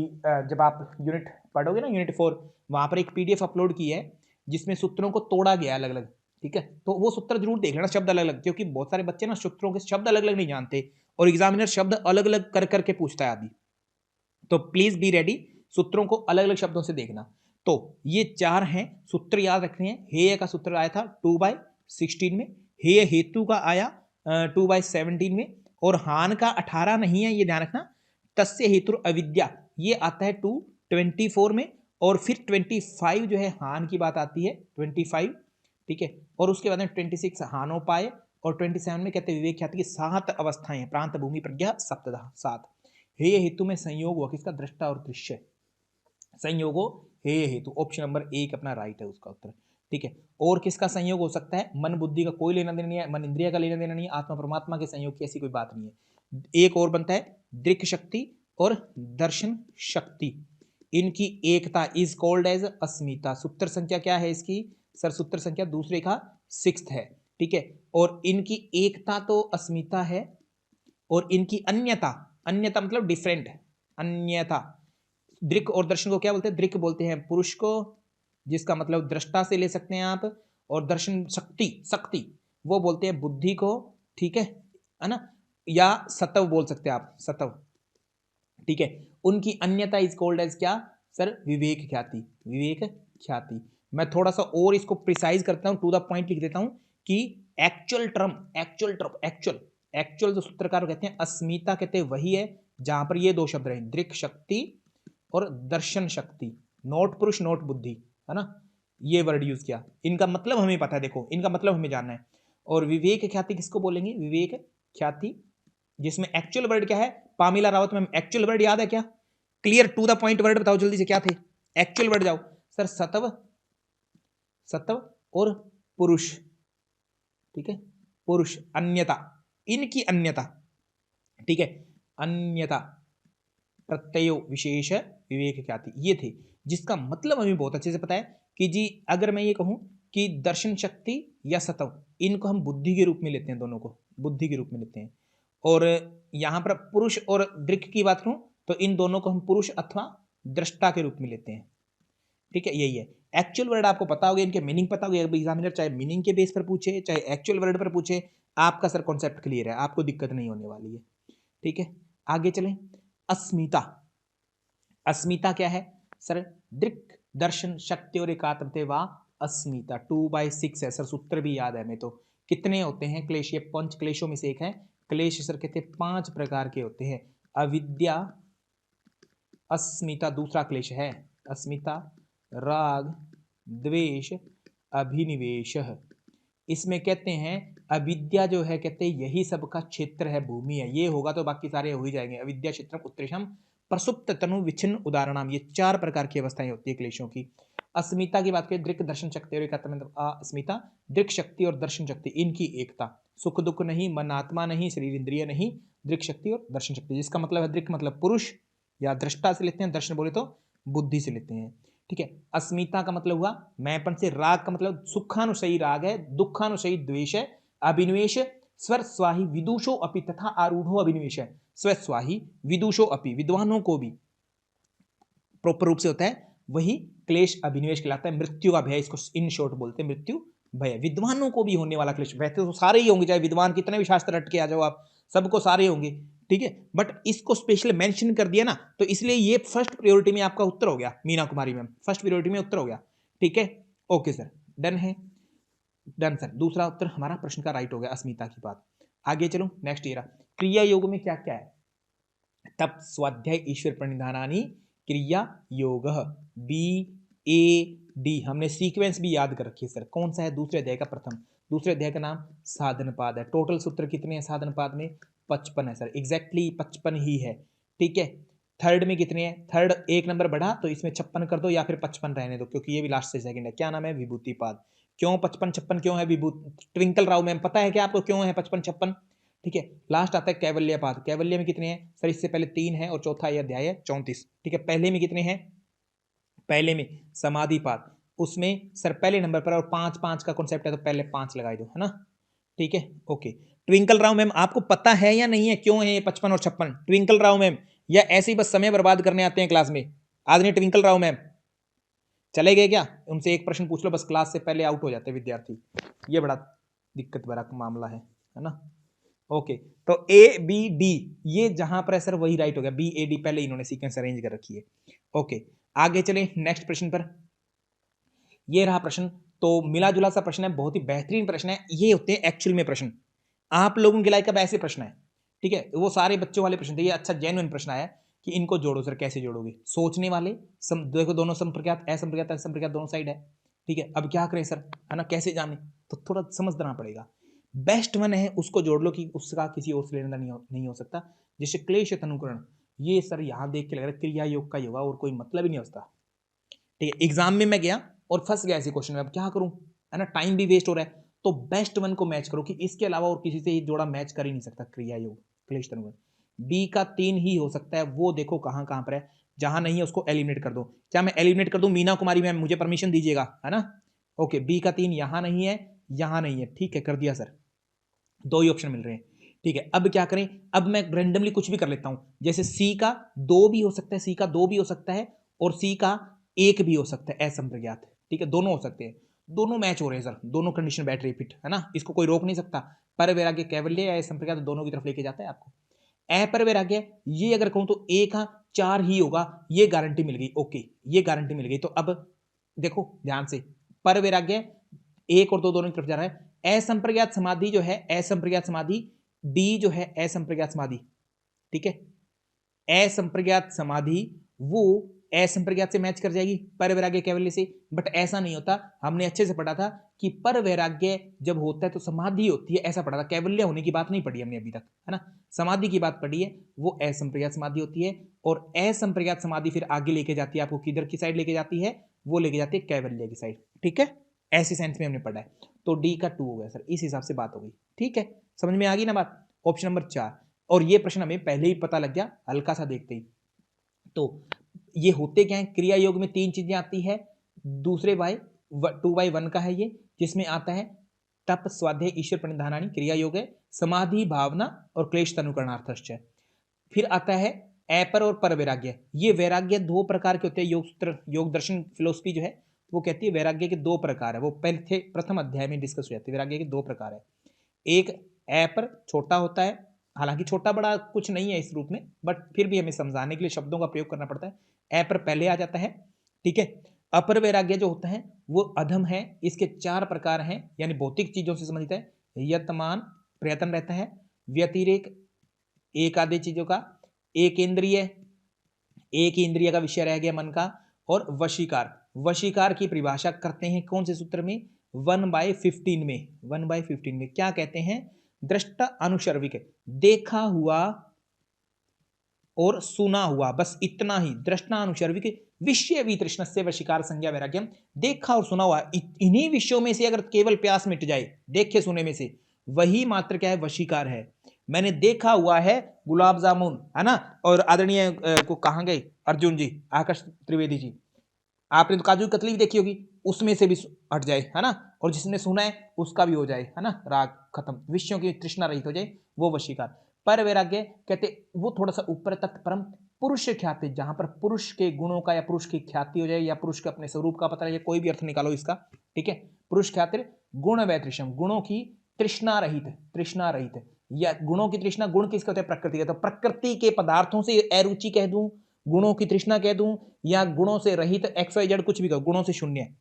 जब आप यूनिट पढ़ोगे ना, यूनिट 4, वहां पर एक PDF अपलोड की है जिसमें सूत्रों को तोड़ा गया अलग अलग, ठीक है। तो वो सूत्र जरूर देख लेना, शब्द अलग अलग, क्योंकि बहुत सारे बच्चे ना सूत्रों के शब्द अलग अलग नहीं जानते और एग्जामिनर शब्द अलग अलग कर करके पूछता है आदि। तो प्लीज बी रेडी, सूत्रों को अलग अलग शब्दों से देखना। तो ये 4 हैं सूत्र, याद रखने हैं। हेय का सूत्र आया था 2/16 में, हेय हेतु का आया 2/17 में, और हान का 18 नहीं है, ये ध्यान रखना। तस्य हेतु अविद्या, ये आता है 2/24 में, और फिर 25 जो है हान की बात आती है, 25, ठीक है। और उसके बाद में 26 हानोपाय, और 27 में कहते हैं विवेक ख्याति की 7 अवस्थाएं, प्रांत भूमि प्रज्ञा सप्तधा, 7। हेय हेतु में संयोग हुआ किसका? दृष्टा और दृश्य, संयोगो हेय हेतु, ऑप्शन नंबर 1 अपना राइट है उसका उत्तर, ठीक है। और किसका संयोग हो सकता है? मन बुद्धि का कोई लेना देना नहीं है, मन इंद्रिय का लेना देना नहीं है, आत्मा परमात्मा के संयोग की ऐसी कोई बात नहीं है। एक और बनता है दृक् शक्ति और दर्शन शक्ति, इनकी एकता इज कॉल्ड एज अस्मिता। सूत्र संख्या क्या है इसकी? सर सूत्र संख्या दूसरे का 6th है, ठीक है। और इनकी एकता तो अस्मिता है, और इनकी अन्यता, अन्यता मतलब डिफरेंट, अन्यथा। दृक् और दर्शन को क्या बोलते हैं? दृक् बोलते हैं पुरुष को, जिसका मतलब दृष्टा से ले सकते हैं आप, और दर्शन शक्ति, शक्ति वो बोलते हैं बुद्धि को, ठीक है ना, या सतव बोल सकते हैं आप, सतव, ठीक है। उनकी अन्यता इज कॉल्ड एज क्या सर? विवेक ख्याति, विवेक ख्याति। मैं थोड़ा सा और इसको प्रिसाइज करता हूं, टू द पॉइंट लिख देता हूं कि एक्चुअल टर्म, एक्चुअल जो सूत्रकार कहते हैं अस्मिता, कहते हैं वही है जहां पर ये 2 शब्द रहे, दृक् शक्ति और दर्शन शक्ति, नोट पुरुष नोट बुद्धि, है ना, ये वर्ड यूज किया। इनका मतलब हमें पता है, देखो इनका मतलब हमें जानना है। और विवेक ख्याति किसको बोलेंगे? विवेक ख्याति, जिसमें एक्चुअल वर्ड क्या है? पामिला रावत में एक्चुअल वर्ड याद है क्या? Clear to the point word बताओ जल्दी से, क्या थे एक्चुअल वर्ड? जाओ सर, सतव, सतव और पुरुष, ठीक है, पुरुष, अन्यता, इनकी अन्यता, ठीक है, अन्यता, प्रत्ययो, विशेष, विवेक, ख्याति, ये थे, जिसका मतलब हमें बहुत अच्छे से पता है कि जी अगर मैं ये कहूं कि दर्शन शक्ति या सतव, इनको हम बुद्धि के रूप में लेते हैं, दोनों को बुद्धि के रूप में लेते हैं। और यहां पर पुरुष और दृक् की बात करूं तो इन दोनों को हम पुरुष अथवा दृष्टा के रूप में लेते हैं, ठीक है, यही है। एक्चुअल वर्ड आपको पता होगा, इनके मीनिंग पता होगा, एग्जामिनर चाहे मीनिंग के बेस पर पूछे चाहे एक्चुअल वर्ड पर पूछे, आपका सर कॉन्सेप्ट क्लियर है, आपको दिक्कत नहीं होने वाली है, ठीक है। आगे चलें, अस्मिता, अस्मिता क्या है सर? दृक्, दर्शन, शक्ति और एकात्मते व अस्मिता, 2/6 है सर, सूत्र भी याद है हमें। तो कितने होते हैं क्लेश? ये पंच क्लेशों में से एक है। क्लेश सर कहते हैं 5 प्रकार के होते हैं। अविद्या, अस्मिता दूसरा क्लेश है, अस्मिता, राग, द्वेष, अभिनिवेश। इसमें कहते हैं अविद्या जो है, कहते हैं यही सबका क्षेत्र है, भूमि है, ये होगा तो बाकी सारे हो ही जाएंगे। अविद्या क्षेत्रम उत्तरेशम प्रसुप्त तनु विच्छिन्न उदाहरणाम, ये 4 प्रकार की अवस्थाएं होती है क्लेशों की। अस्मिता की बात करें, दृक्, दर्शन, शक्ति और एकता। अस्मिता, दृक् शक्ति और दर्शन शक्ति, इनकी एकता, सुख दुख नहीं, मन आत्मा नहीं, शरीर इंद्रिय नहीं, दृक् शक्ति और दर्शन शक्ति, जिसका मतलब है दृक् मतलब पुरुष या दृष्टा से लेते हैं, दर्शन बोले तो बुद्धि से लेते हैं, ठीक है। अस्मिता का मतलब हुआ मैंपन से, राग का मतलब सुखानुशयी राग है, दुखानुशयी द्वेष है, अभिनिवेश स्वर स्वाही विदुषो अपि तथा आरूढ़ो अभिनिवेश है, स्व स्वाही विदुषो अपि, विद्वानों को भी प्रॉपर रूप से होता है, वही क्लेश अभिनिवेश कहलाता है। मृत्यु का भय, इसको इन शॉर्ट बोलते हैं, मृत्यु भय, विद्वानों को भी होने वाला क्लेश। वैसे तो सारे ही होंगे, चाहे विद्वान कितने भी शास्त्र रट के आ जाओ आप, सबको सारे होंगे, ठीक है, बट इसको स्पेशल मेंशन कर दिया ना, तो इसलिए ये फर्स्ट प्रायोरिटी में आपका उत्तर हो गया, Meena Kumari ma'am, first priority में उत्तर हो गया, ठीक है। ओके सर, डन है, डन सर, दूसरा उत्तर हमारा प्रश्न का राइट हो गया, अस्मिता की बात। आगे चलो, नेक्स्ट ईयर, क्रिया योग में क्या क्या है? तप, स्वाध्याय, ईश्वर प्रणिधानानि, क्रिया योग, BAD, हमने सीक्वेंस भी याद कर रखी है सर। कौन सा है? दूसरे अध्याय का प्रथम, दूसरे अध्याय का नाम साधन पाद है। टोटल सूत्र कितने हैं साधन पाद में? 55 है सर, एग्जैक्टली 55 ही है, ठीक है। थर्ड में कितने हैं? थर्ड एक नंबर बढ़ा तो इसमें 56 कर दो या फिर 55 रहने दो, क्योंकि ये भी लास्ट से सेकंड है। क्या नाम है? विभूति पाद। क्यों 55-56 क्यों है? विभूति, ट्विंकल राव मैम पता है क्या आपको क्यों है 55-56? ठीक है। लास्ट आता है कैवल्य पाद। कैवल्य में कितने हैं सर? इससे पहले 3 है और चौथा ये अध्याय है 34, ठीक है। पहले में कितने हैं? पहले में समाधि पाद, उसमें सर पहले नंबर पर, और 5-5 का कॉन्सेप्ट है तो पहले 5 लगाई दो, है ना, ठीक है। ओके, ट्विंकल राव मैम आपको पता है या नहीं है क्यों है ये 55 और 56? ट्विंकल राव मैम, या ऐसे ही बस समय बर्बाद करने आते हैं क्लास में? आज नहीं ट्विंकल राव मैम चले गए क्या? उनसे एक प्रश्न पूछ लो, बस क्लास से पहले आउट हो जाते हैं विद्यार्थी। ये बड़ा दिक्कत भरा मामला है ना। ओके, तो ABD ये जहां पर है सर वही राइट हो गया। BAD पहले इन्होंने सीक्वेंस अरेंज कर रखी है। ओके, आगे चले नेक्स्ट प्रश्न पर। ये रहा प्रश्न, तो मिला जुला सा प्रश्न है, बहुत ही बेहतरीन प्रश्न है। ये होते हैं एक्चुअल में प्रश्न, आप लोगों के लायक अब ऐसे प्रश्न है, ठीक है। वो सारे बच्चों वाले प्रश्न थे, ये अच्छा जेन्युइन प्रश्न आया कि इनको जोड़ो सर, कैसे जोड़ोगे? सोचने वाले, देखो दोनों संप्रज्ञात, असंप्रज्ञात असंप्रज्ञात दोनों साइड है, ठीक है। अब क्या करें सर, है ना, कैसे जाने? तो थोड़ा समझना पड़ेगा। बेस्ट वन है उसको जोड़ लो कि उसका किसी और से लेना नहीं हो सकता। जैसे क्लेश तनुकरण, ये सर यहाँ देख के लग रहा है क्रिया योग का होगा और कोई मतलब ही नहीं होता, ठीक है। एग्जाम में मैं गया और फंस गया ऐसे क्वेश्चन में, अब क्या करूं, है ना, टाइम भी वेस्ट हो रहा है। तो बेस्ट वन को मैच करो कि इसके अलावा और किसी से ही जोड़ा मैच कर ही नहीं सकता क्रिया योग क्लेश तनुकरण। बी का 3 ही हो सकता है, वो देखो कहां कहां पर है, जहां नहीं है उसको एलिमिनेट कर दो। क्या मैं एलिमिनेट कर दूं? मीना कुमारी मैम मुझे परमिशन दीजिएगा, है ना। ओके, बी का 3 यहां नहीं है, यहां नहीं है, ठीक है, कर दिया सर। 2 ही ऑप्शन मिल रहे हैं, ठीक है। अब क्या करें? अब मैं रैंडमली कुछ भी कर लेता हूं, जैसे सी का 2 भी हो सकता है, सी का 2 भी हो सकता है, और सी का 1 भी हो सकता है, असंप्रज्ञात, ठीक है, दोनों हो सकते हैं। दोनों मैच हो रहे हैं सर, दोनों कंडीशन बैठ रही फिट, है ना, इसको कोई रोक नहीं सकता। पर वैराग्य कैवल्य या असंप्रज्ञात दोनों की तरफ लेके जाता है आपको। पर वैराग्य, ये अगर कहूं तो 1 का 4 ही होगा, ये गारंटी मिल गई। ओके, ये गारंटी मिल गई। तो अब देखो ध्यान से, पर वैराग्य 1 और 2 दोनों की तरफ जा रहा है। असंप्रज्ञात समाधि जो है, असंप्रज्ञात समाधि डी जो है, असंप्रज्ञात समाधि, ठीक है, असंप्रज्ञात समाधि वो असंप्रज्ञात से मैच कर जाएगी पर वैराग्य कैवल्य से। बट ऐसा नहीं होता, हमने अच्छे से पढ़ा था कि पर वैराग्य जब होता है तो समाधि होती है, ऐसा पढ़ा था। कैवल्य होने की बात नहीं पढ़ी हमने अभी तक, है ना, समाधि की बात पढ़ी है, वो असंप्रज्ञात समाधि होती है। और असंप्रज्ञात समाधि फिर आगे लेके जाती है आपको, किधर की साइड लेके जाती है? वो लेके जाती है कैवल्य की साइड, ठीक है। ऐसे सेंस में हमने पढ़ा है। तो डी का 2 हो गया सर, इस हिसाब से बात हो गई। ठीक है, समझ में आ गई ना बात। ऑप्शन नंबर 4, और ये प्रश्न हमें पहले ही पता लग गया हल्का सा देखते ही। तो ये होते क्या है, क्रिया योग में 3 चीजें आती है, दूसरे बाय 2/1 का है ये, जिसमें आता है तप स्वाध्याय ईश्वर प्रणिधानानि क्रिया योग है, समाधि भावना और क्लेश तनुकरणार्थश्च। फिर आता है अपर और पर वैराग्य। ये वैराग्य 2 प्रकार के होते हैं। योग सूत्र, योग दर्शन फिलोसफी जो है वो कहती है वैराग्य के 2 प्रकार है। वो पहले प्रथम अध्याय में डिस्कस हो जाती है। वैराग्य के 2 प्रकार है। एक अपर छोटा होता है, हालांकि छोटा बड़ा कुछ नहीं है इस रूप में, बट फिर भी हमें समझाने के लिए शब्दों का प्रयोग करना पड़ता है। अपर पहले आ जाता है। ठीक है, अपर वैराग्य जो होता है वो अधम है। इसके 4 प्रकार हैं, यानी भौतिक चीजों से संबंधित है। यतमान प्रयत्न रहता है, व्यतिरेक एक आधे चीजों का, एक इंद्रिय का विषय रह गया मन का, और वशीकार। वशीकार की परिभाषा करते हैं कौन से सूत्र में, 1/15 में। 1/15 में क्या कहते हैं, दृष्टा अनुशर्विक, देखा हुआ और सुना हुआ, बस इतना ही। दृष्टा अनुशर्विक विषय वितृष्ण से वशीकार संज्ञा वैराग्यम। देखा और सुना हुआ, इन्हीं विषयों में से अगर केवल प्यास मिट जाए, देखे सुने में से, वही मात्र क्या है, वशीकार है। मैंने देखा हुआ है गुलाब जामुन, है ना, और आदरणीय को कहाँ गए अर्जुन जी, आकाश त्रिवेदी जी, आपने तो काजू कतली भी देखी होगी, उसमें से भी हट जाए, है ना, और जिसने सुना है उसका भी हो जाए, है ना, राग खत्म, विषयों की तृष्णा रहित हो जाए, वो वशीकार। पर वैराग्य कहते वो थोड़ा सा ऊपर तक परम पुरुष ख्याति, जहां पर पुरुष के गुणों का या पुरुष की ख्याति हो जाए, या पुरुष के अपने स्वरूप का पता लगे, कोई भी अर्थ निकालो इसका। ठीक है, पुरुष ख्याति गुण वैतृष्यम, गुणों की तृष्णा रहित। या गुणों की तृष्णा, गुण किसके होते हैं, प्रकृति के। तो प्रकृति के पदार्थों से अरुचि कह दूं, गुणों की तृष्णा कह दूं, या गुणों से रहित XYZ कुछ भी कहो, गुणों से शून्य,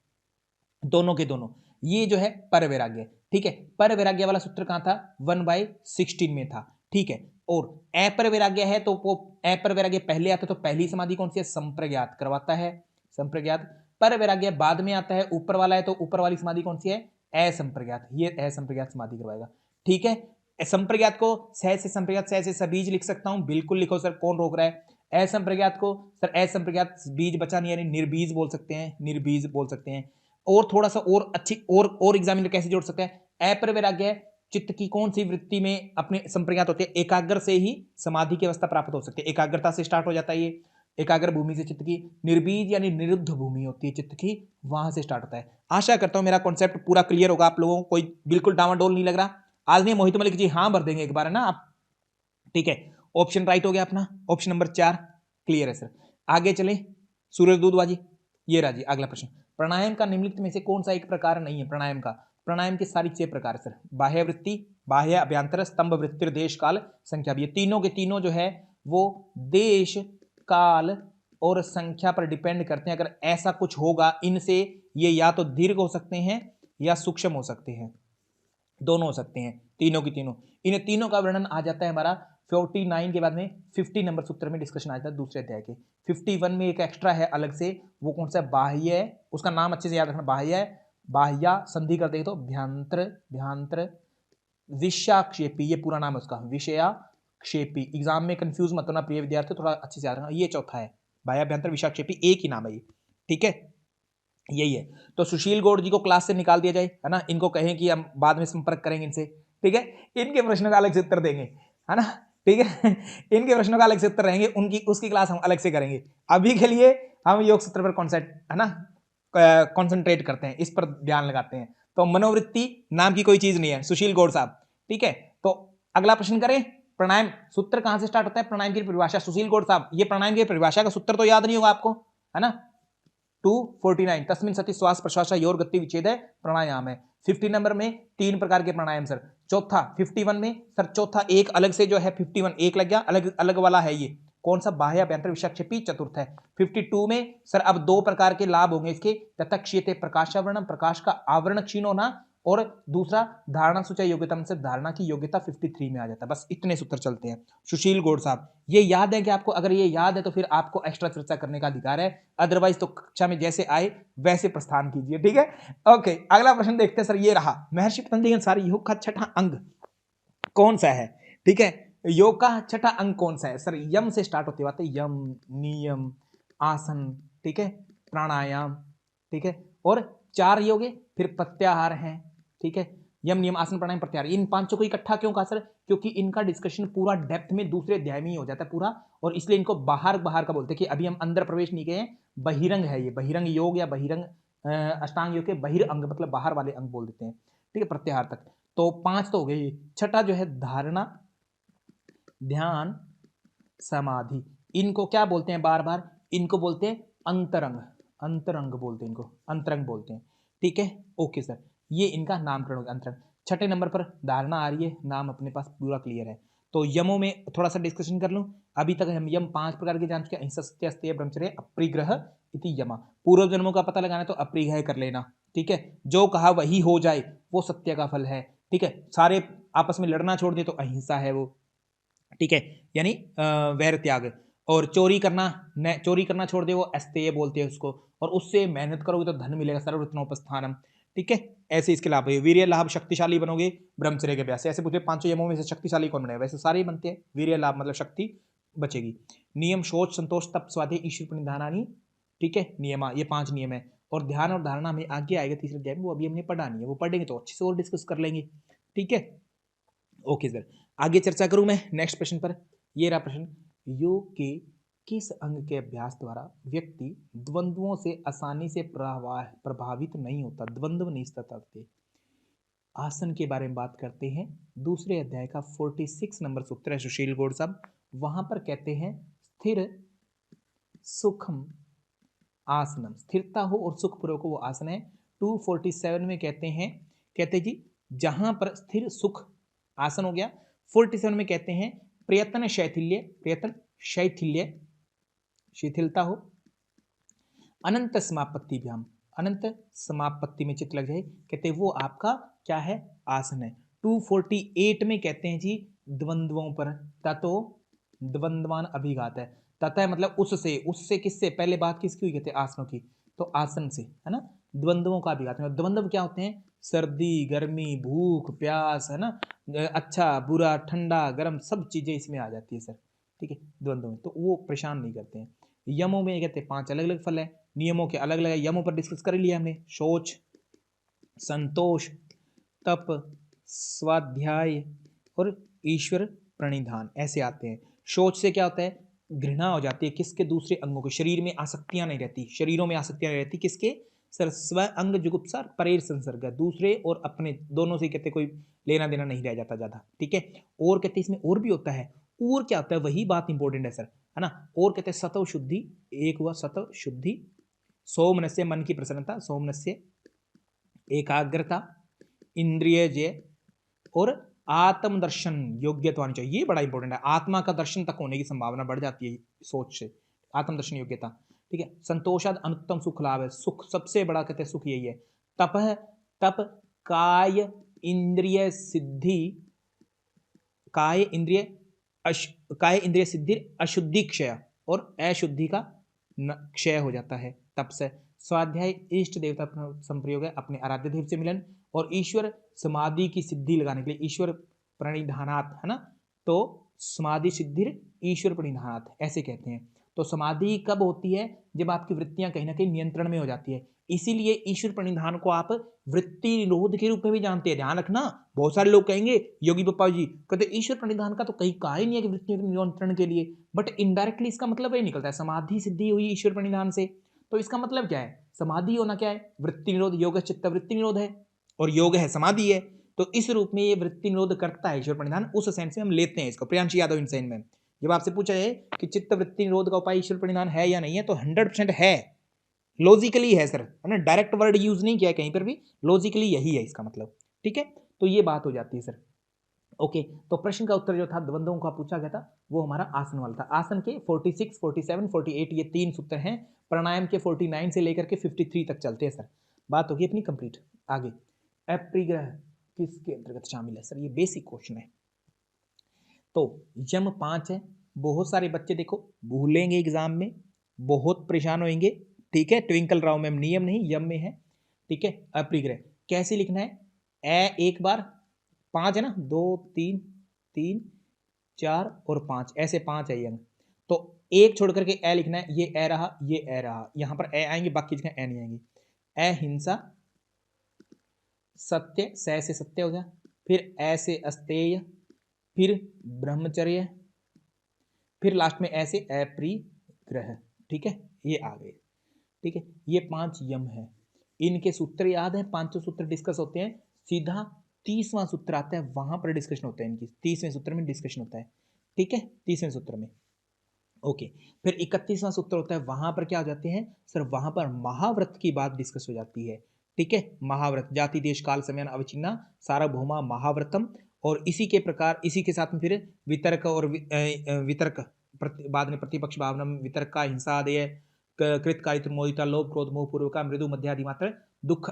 दोनों के दोनों, ये जो है पर वैराग्य। ठीक है, पर वैराग्य वाला सूत्र कहां था, 1/16 में था। ठीक है, और अपर वैराग्य है तो वो अपर वैराग्य पहले आता है, तो पहली समाधि कौन सी है, संप्रज्ञात करवाता है, संप्रज्ञात। पर वैराग्य बाद में आता है, ऊपर वाला है, तो ऊपर वाली समाधि कौन सी है, असंप्रज्ञात, ये असंप्रज्ञात समाधि करवाएगा। ठीक है, संप्रज्ञात को सह से संप्रज्ञात, सह से सबीज लिख सकता हूं, बिल्कुल लिखो सर, कौन रोक रहा है। असंप्रज्ञात को सर असंप्रज्ञात बीज बचा नहीं, यानी निर्बीज बोल सकते हैं, निर्बीज बोल सकते हैं। और थोड़ा सा और अच्छी और एग्जामिनर कैसे जोड़ सकते हैं, अपर वैराग्य चित्त की कौन सी वृत्ति में अपने संप्रज्ञात होते हैं, एकाग्र से ही समाधि की अवस्था प्राप्त हो सकती है, एकाग्रता से स्टार्ट हो जाता है ये, एकाग्र भूमि से चित्त की। निर्बीज यानी निरुद्ध भूमि होती है चित्त की, वहां से स्टार्ट होता है। आशा करता हूं मेरा कॉन्सेप्ट पूरा क्लियर होगा आप लोगों को, कोई बिल्कुल डावाडोल नहीं लग रहा। आज नहीं मोहित मलिक जी हाँ भर देंगे एक बार, है ना आप। ठीक है, ऑप्शन राइट हो गया अपना, ऑप्शन नंबर 4 क्लियर है सर। आगे चले, सूरज दूधवाजी, ये राजी अगला प्रश्न। प्राणायाम का निम्नलिखित में से कौन सा एक प्रकार नहीं है, प्राणायाम का, प्राणायाम के सारी 6 प्रकार सर, बाह्य वृत्ति, बाह्य अभ्यंतर, स्तंभ वृत्ति, देश काल संख्या भी, ये तीनों के तीनों जो है वो देश काल और संख्या पर डिपेंड करते हैं। अगर ऐसा कुछ होगा इनसे, ये या तो दीर्घ हो सकते हैं या सूक्ष्म हो सकते हैं, दोनों हो सकते हैं, तीनों की तीनों। इन तीनों का वर्णन आ जाता है हमारा 49 के बाद में 50 नंबर सूत्र में डिस्कशन आ जाता है दूसरे अध्याय के। 51 में एक एक्स्ट्रा है अलग से, वो कौन सा, बाह्य है, उसका नाम अच्छे से याद रखना, बाह्य है, बाह्या संधि कर देंगे तो भ्यांतर विषयाक्षेपी, ये पूरा नाम है उसका, विषयाक्षेपी। एग्जाम में कंफ्यूज मत होना प्रिय विद्यार्थी, थोड़ा अच्छे से याद रखना, ये चौथा है, बाह्याभ्यंतर विषयाक्षेपी, एक ही नाम है ये। ठीक है, यही है। तो सुशील गौड़ जी को क्लास से निकाल दिया जाए, है ना, इनको कहें कि हम बाद में संपर्क करेंगे इनसे। ठीक है, इनके प्रश्नों का अलग से उत्तर देंगे, है ना। ठीक है, इनके प्रश्नों का अलग से उत्तर रहेंगे, उनकी उसकी क्लास हम अलग से करेंगे। अभी के लिए हम योग सूत्र पर कॉन्सेंट्रेट, है ना, कॉन्सेंट्रेट करते हैं, इस पर ध्यान लगाते हैं। तो मनोवृत्ति नाम की कोई चीज नहीं है सुशील गौड़ साहब। ठीक है, तो अगला प्रश्न करें। प्राणायाम सूत्र कहां से स्टार्ट होता है, प्राणायाम की परिभाषा, सुशील गौड़ साहब ये प्राणायाम की परिभाषा का सूत्र तो याद नहीं होगा आपको, है ना। 249 तस्मिन् सति श्वास प्रश्वास योर गति विच्छेद है प्राणायाम है। 50 नंबर में 3 प्रकार के प्राणायाम सर। चौथा 51 में सर, चौथा एक अलग से जो है 51 एक लग गया, अलग अलग वाला है ये, कौन सा, बाह्य अभ्यंतर विषाक्षेपी, चतुर्थ है। 52 में सर अब 2 प्रकार के लाभ होंगे इसके, ततक्षेते प्रकाशावरण, प्रकाश का आवरण क्षीण होना, और दूसरा धारणा सूचा योग्यता से धारणा की योग्यता 53 में आ जाता है। बस इतने सूत्र चलते हैं सुशील गौड़ साहब, ये याद है कि आपको, अगर ये याद है तो फिर आपको एक्स्ट्रा चर्चा करने का अधिकार है, अदरवाइज तो कक्षा में जैसे आए वैसे प्रस्थान कीजिए। ठीक है, ओके, अगला प्रश्न देखते हैं सर, ये रहा, महर्षि पतंजलि अनुसार योग का छठा अंग कौन सा है। ठीक है, योग का छठा अंग कौन सा है सर, यम से स्टार्ट होती बात है, यम, नियम, आसन, ठीक है, प्राणायाम, ठीक है, और 4 ये हो गए, फिर प्रत्याहार हैं, ठीक है, यम नियम आसन प्राणायाम प्रत्याहार, इन पांचों को इकट्ठा क्यों कहा सर? क्योंकि इनका डिस्कशन पूरा डेप्थ में दूसरे अध्याय में ही हो जाता है पूरा, और इसलिए इनको बाहर बाहर का बोलते हैं कि अभी हम अंदर प्रवेश नहीं गए हैं, बहिरंग है ये, बहिरंग योग या बहिरंग अष्टांग योग के बहिरंग मतलब बाहर वाले अंग बोल देते हैं, ठीक है, प्रत्याहार तक। तो 5 तो हो गए। छठा जो है धारणा, ध्यान, समाधि, इनको क्या बोलते हैं बार बार? इनको बोलते हैं अंतरंग, अंतरंग बोलते हैं इनको, अंतरंग बोलते हैं, ठीक है, ओके सर, ये इनका नामकरण हो गया अंतरंग। छठे नंबर पर धारणा आ रही है, नाम अपने पास पूरा क्लियर है। तो यमों में थोड़ा सा डिस्कशन कर लूं। अभी तक हम यम 5 प्रकार के जान चुके हैं, अहिंसा, सत्य, अस्तेय, ब्रह्मचर्य, अपरिग्रह इति यमा। पूर्व जन्मों का पता लगाना तो अपरिग्रह कर लेना, ठीक है, जो कहा वही हो जाए वो सत्य का फल है, ठीक है, सारे आपस में लड़ना छोड़ दे तो अहिंसा है वो, ठीक है, यानी वैर त्याग। और चोरी करना छोड़ दे वो अस्तेय बोलते हैं उसको, और उससे मेहनत करोगे तो धन मिलेगा, सर्वरत्नोपस्थानम, ठीक है, ऐसे इसके लाभ है। वीर्य लाभ, शक्तिशाली बनोगे ब्रह्मचर्य के अभ्यास से। ऐसे पूछे पांचों यमों में से शक्तिशाली कौन बनेगा? वैसे सारे ही बनते हैं, वीर्य लाभ मतलब शक्ति बचेगी। नियम शौच संतोष तप स्वाध्याय ईश्वर प्रणिधानानि, ठीक है, नियमा, ये 5 नियम है। और ध्यान और धारणा में आगे आएगा तीसरे अध्याय में, वो अभी हमने पढ़ा नहीं है, वो पढ़ेंगे तो अच्छे से और डिस्कस कर लेंगे, ठीक है, ओके सर। आगे चर्चा करूं मैं नेक्स्ट प्रश्न पर। ये रहा प्रश्न, योग के किस अंग के अभ्यास द्वारा व्यक्ति द्वंद्वों से आसानी से प्रभावित नहीं होता? द्वंद्व नहीं सताते। आसन के बारे में बात करते हैं। दूसरे अध्याय का 46 नंबर सूत्र है सुशील गौड़ साहब, वहां पर कहते हैं स्थिर सुखम आसनम, स्थिरता हो और सुखपूर्वक हो वो आसन है। 247 में कहते जी जहां पर स्थिर सुख आसन हो गया। 47 में कहते हैं प्रयत्न शैथिल्य, प्रयत्न शैथिल्य शिथिलता हो, अनंत समापत्ति व्यायाम, अनंत समापत्ति में चित्त लग जाए, कहते हैं वो आपका क्या है? आसन है। 248 में कहते हैं जी द्वंद्वों पर, ततो द्वंद्वान अभिघात है, तथा है मतलब उससे किससे? पहले बात किसकी हुई? कहते हैं आसनों की, तो आसन से, है ना, द्वंद्वों का अभिघात है। द्वंद्व क्या होते हैं? सर्दी, गर्मी, भूख, प्यास, है ना, अच्छा बुरा, ठंडा गर्म, सब चीजें इसमें आ जाती है सर, ठीक है, द्वंद्व में, तो वो परेशान नहीं करते हैं। यमों में कहते हैं 5 अलग अलग फल है, नियमों के अलग अलग यमों पर डिस्कस कर लिया हमने, शौच, संतोष, तप, स्वाध्याय और ईश्वर प्रणिधान, ऐसे आते हैं। शौच से क्या होता है? घृणा हो जाती है किसके? दूसरे अंगों के, शरीर में आसक्तियां नहीं रहती, शरीरों में आसक्तियां नहीं रहती, किसके? सर स्व अंग जुगुप्सा परेर संसर्ग, दूसरे और अपने दोनों से कहते कोई लेना देना नहीं रह जाता ज्यादा, ठीक है। और कहते इसमें और भी होता है, और क्या होता है? वही बात इंपॉर्टेंट है सर, है ना। और कहते हैं सतव शुद्धि, एक हुआ सतव शुद्धि, सौमनस्य मन की प्रसन्नता, सौमनस्य एकाग्रता, इंद्रिय जय और आत्म दर्शन योग्यता होनी चाहिए, ये बड़ा इंपॉर्टेंट है। आत्मा का दर्शन तक होने की संभावना बढ़ जाती है सोच से, आत्म दर्शन योग्यता, ठीक है। संतोषाद अनुत्तम सुख लाभ है, सुख सबसे बड़ा कहते हैं सुख यही है। तप काय इंद्रिय सिद्धि, काय इंद्रिय सिद्धि अशुद्धि क्षय, और अशुद्धि का क्षय हो जाता है तप से। स्वाध्याय इष्ट देवता संप्रयोग है, अपने आराध्य देव से मिलन, और ईश्वर समाधि की सिद्धि लगाने के लिए ईश्वर प्रणिधानात्, है ना, तो समाधि सिद्धि ईश्वर प्रणिधानात् ऐसे कहते हैं। तो समाधि कब होती है? जब आपकी वृत्तियां कहीं ना कहीं नियंत्रण में हो जाती है, इसीलिए ईश्वर प्रणिधान को आप वृत्ति निरोध के रूप में भी जानते हैं। ध्यान रखना, बहुत सारे लोग कहेंगे योगी पप्पा जी कहते ईश्वर प्रणिधान का तो कहीं कहा ही नहीं है कि वृत्तियों के नियंत्रण के लिए, बट इनडायरेक्टली इसका मतलब यही निकलता है, समाधि सिद्धि हुई ईश्वर प्रणिधान से, तो इसका मतलब क्या है? समाधि होना क्या है? वृत्ति निरोध, योग चित्त वृत्ति निरोध है, और योग है समाधि है, तो इस रूप में ये वृत्ति निरोध करता है ईश्वर प्रणिधान, उस सेंस में हम लेते हैं इसको। प्रियांशी यादव इन में जब आपसे पूछा जाए कि चित्त वृत्ति निरोध का उपाय ईश्वर प्रणिधान है या नहीं है, तो 100% है, लॉजिकली है सर, है ना, डायरेक्ट वर्ड यूज नहीं किया कहीं पर भी, लॉजिकली यही है इसका मतलब, ठीक है। तो ये बात हो जाती है सर, ओके। तो प्रश्न का उत्तर जो था द्वंद्वों का पूछा गया था, वो हमारा आसन वाला था। आसन के 46, 47, 48 ये 3 सूत्र हैं, प्राणायाम के 49 से लेकर के 53 तक चलते हैं सर। बात होगी अपनी कंप्लीट। आगे अपरिग्रह किसके अंतर्गत शामिल है सर? ये बेसिक क्वेश्चन है। तो यम 5 है, बहुत सारे बच्चे देखो भूलेंगे एग्जाम में, बहुत परेशान होंगे, ठीक है। ट्विंकल राव मैम नियम नहीं यम में है, ठीक है। अपरिग्रह कैसे लिखना है? एक बार 5 है ना, 2 3 3 4 और 5, ऐसे 5 है यंग, तो एक छोड़ करके ए लिखना है, ये ए रहा, ये ए रहा, यहां पर ए आएंगे, बाकी जगह ए नहीं आएंगे। अहिंसा, सत्य, स से सत्य हो गया, फिर ऐ से अस्तेय, फिर ब्रह्मचर्य, फिर लास्ट में ऐसे अप्रिग्रह। ठीक है, ये आ गए। ठीक है, ये 5 यम है, इनके सूत्र याद है, पांचों सूत्र डिस्कस होते हैं, सीधा 30वां सूत्र आता है, वहां पर डिस्कशन होता है इनकी, 30वें सूत्र में डिस्कशन होता है। ठीक है, 30वें सूत्र में। ओके, फिर 31वां सूत्र होता है, वहां पर क्या हो जाते हैं सर, वहां पर महाव्रत की बात डिस्कस हो जाती है। ठीक है, महाव्रत, जाति देश काल समय अवचिन्ना सार्वभौमा महाव्रतम, और इसी के प्रकार, इसी के साथ में फिर वितर्क और वितर्क, बाद में प्रतिपक्ष भावनम, वितर्क का हिंसादय, कृतकारित्र मोदिता, लोभ क्रोध मोह पूर्वका, मृदु मध्यादि मात्र, दुख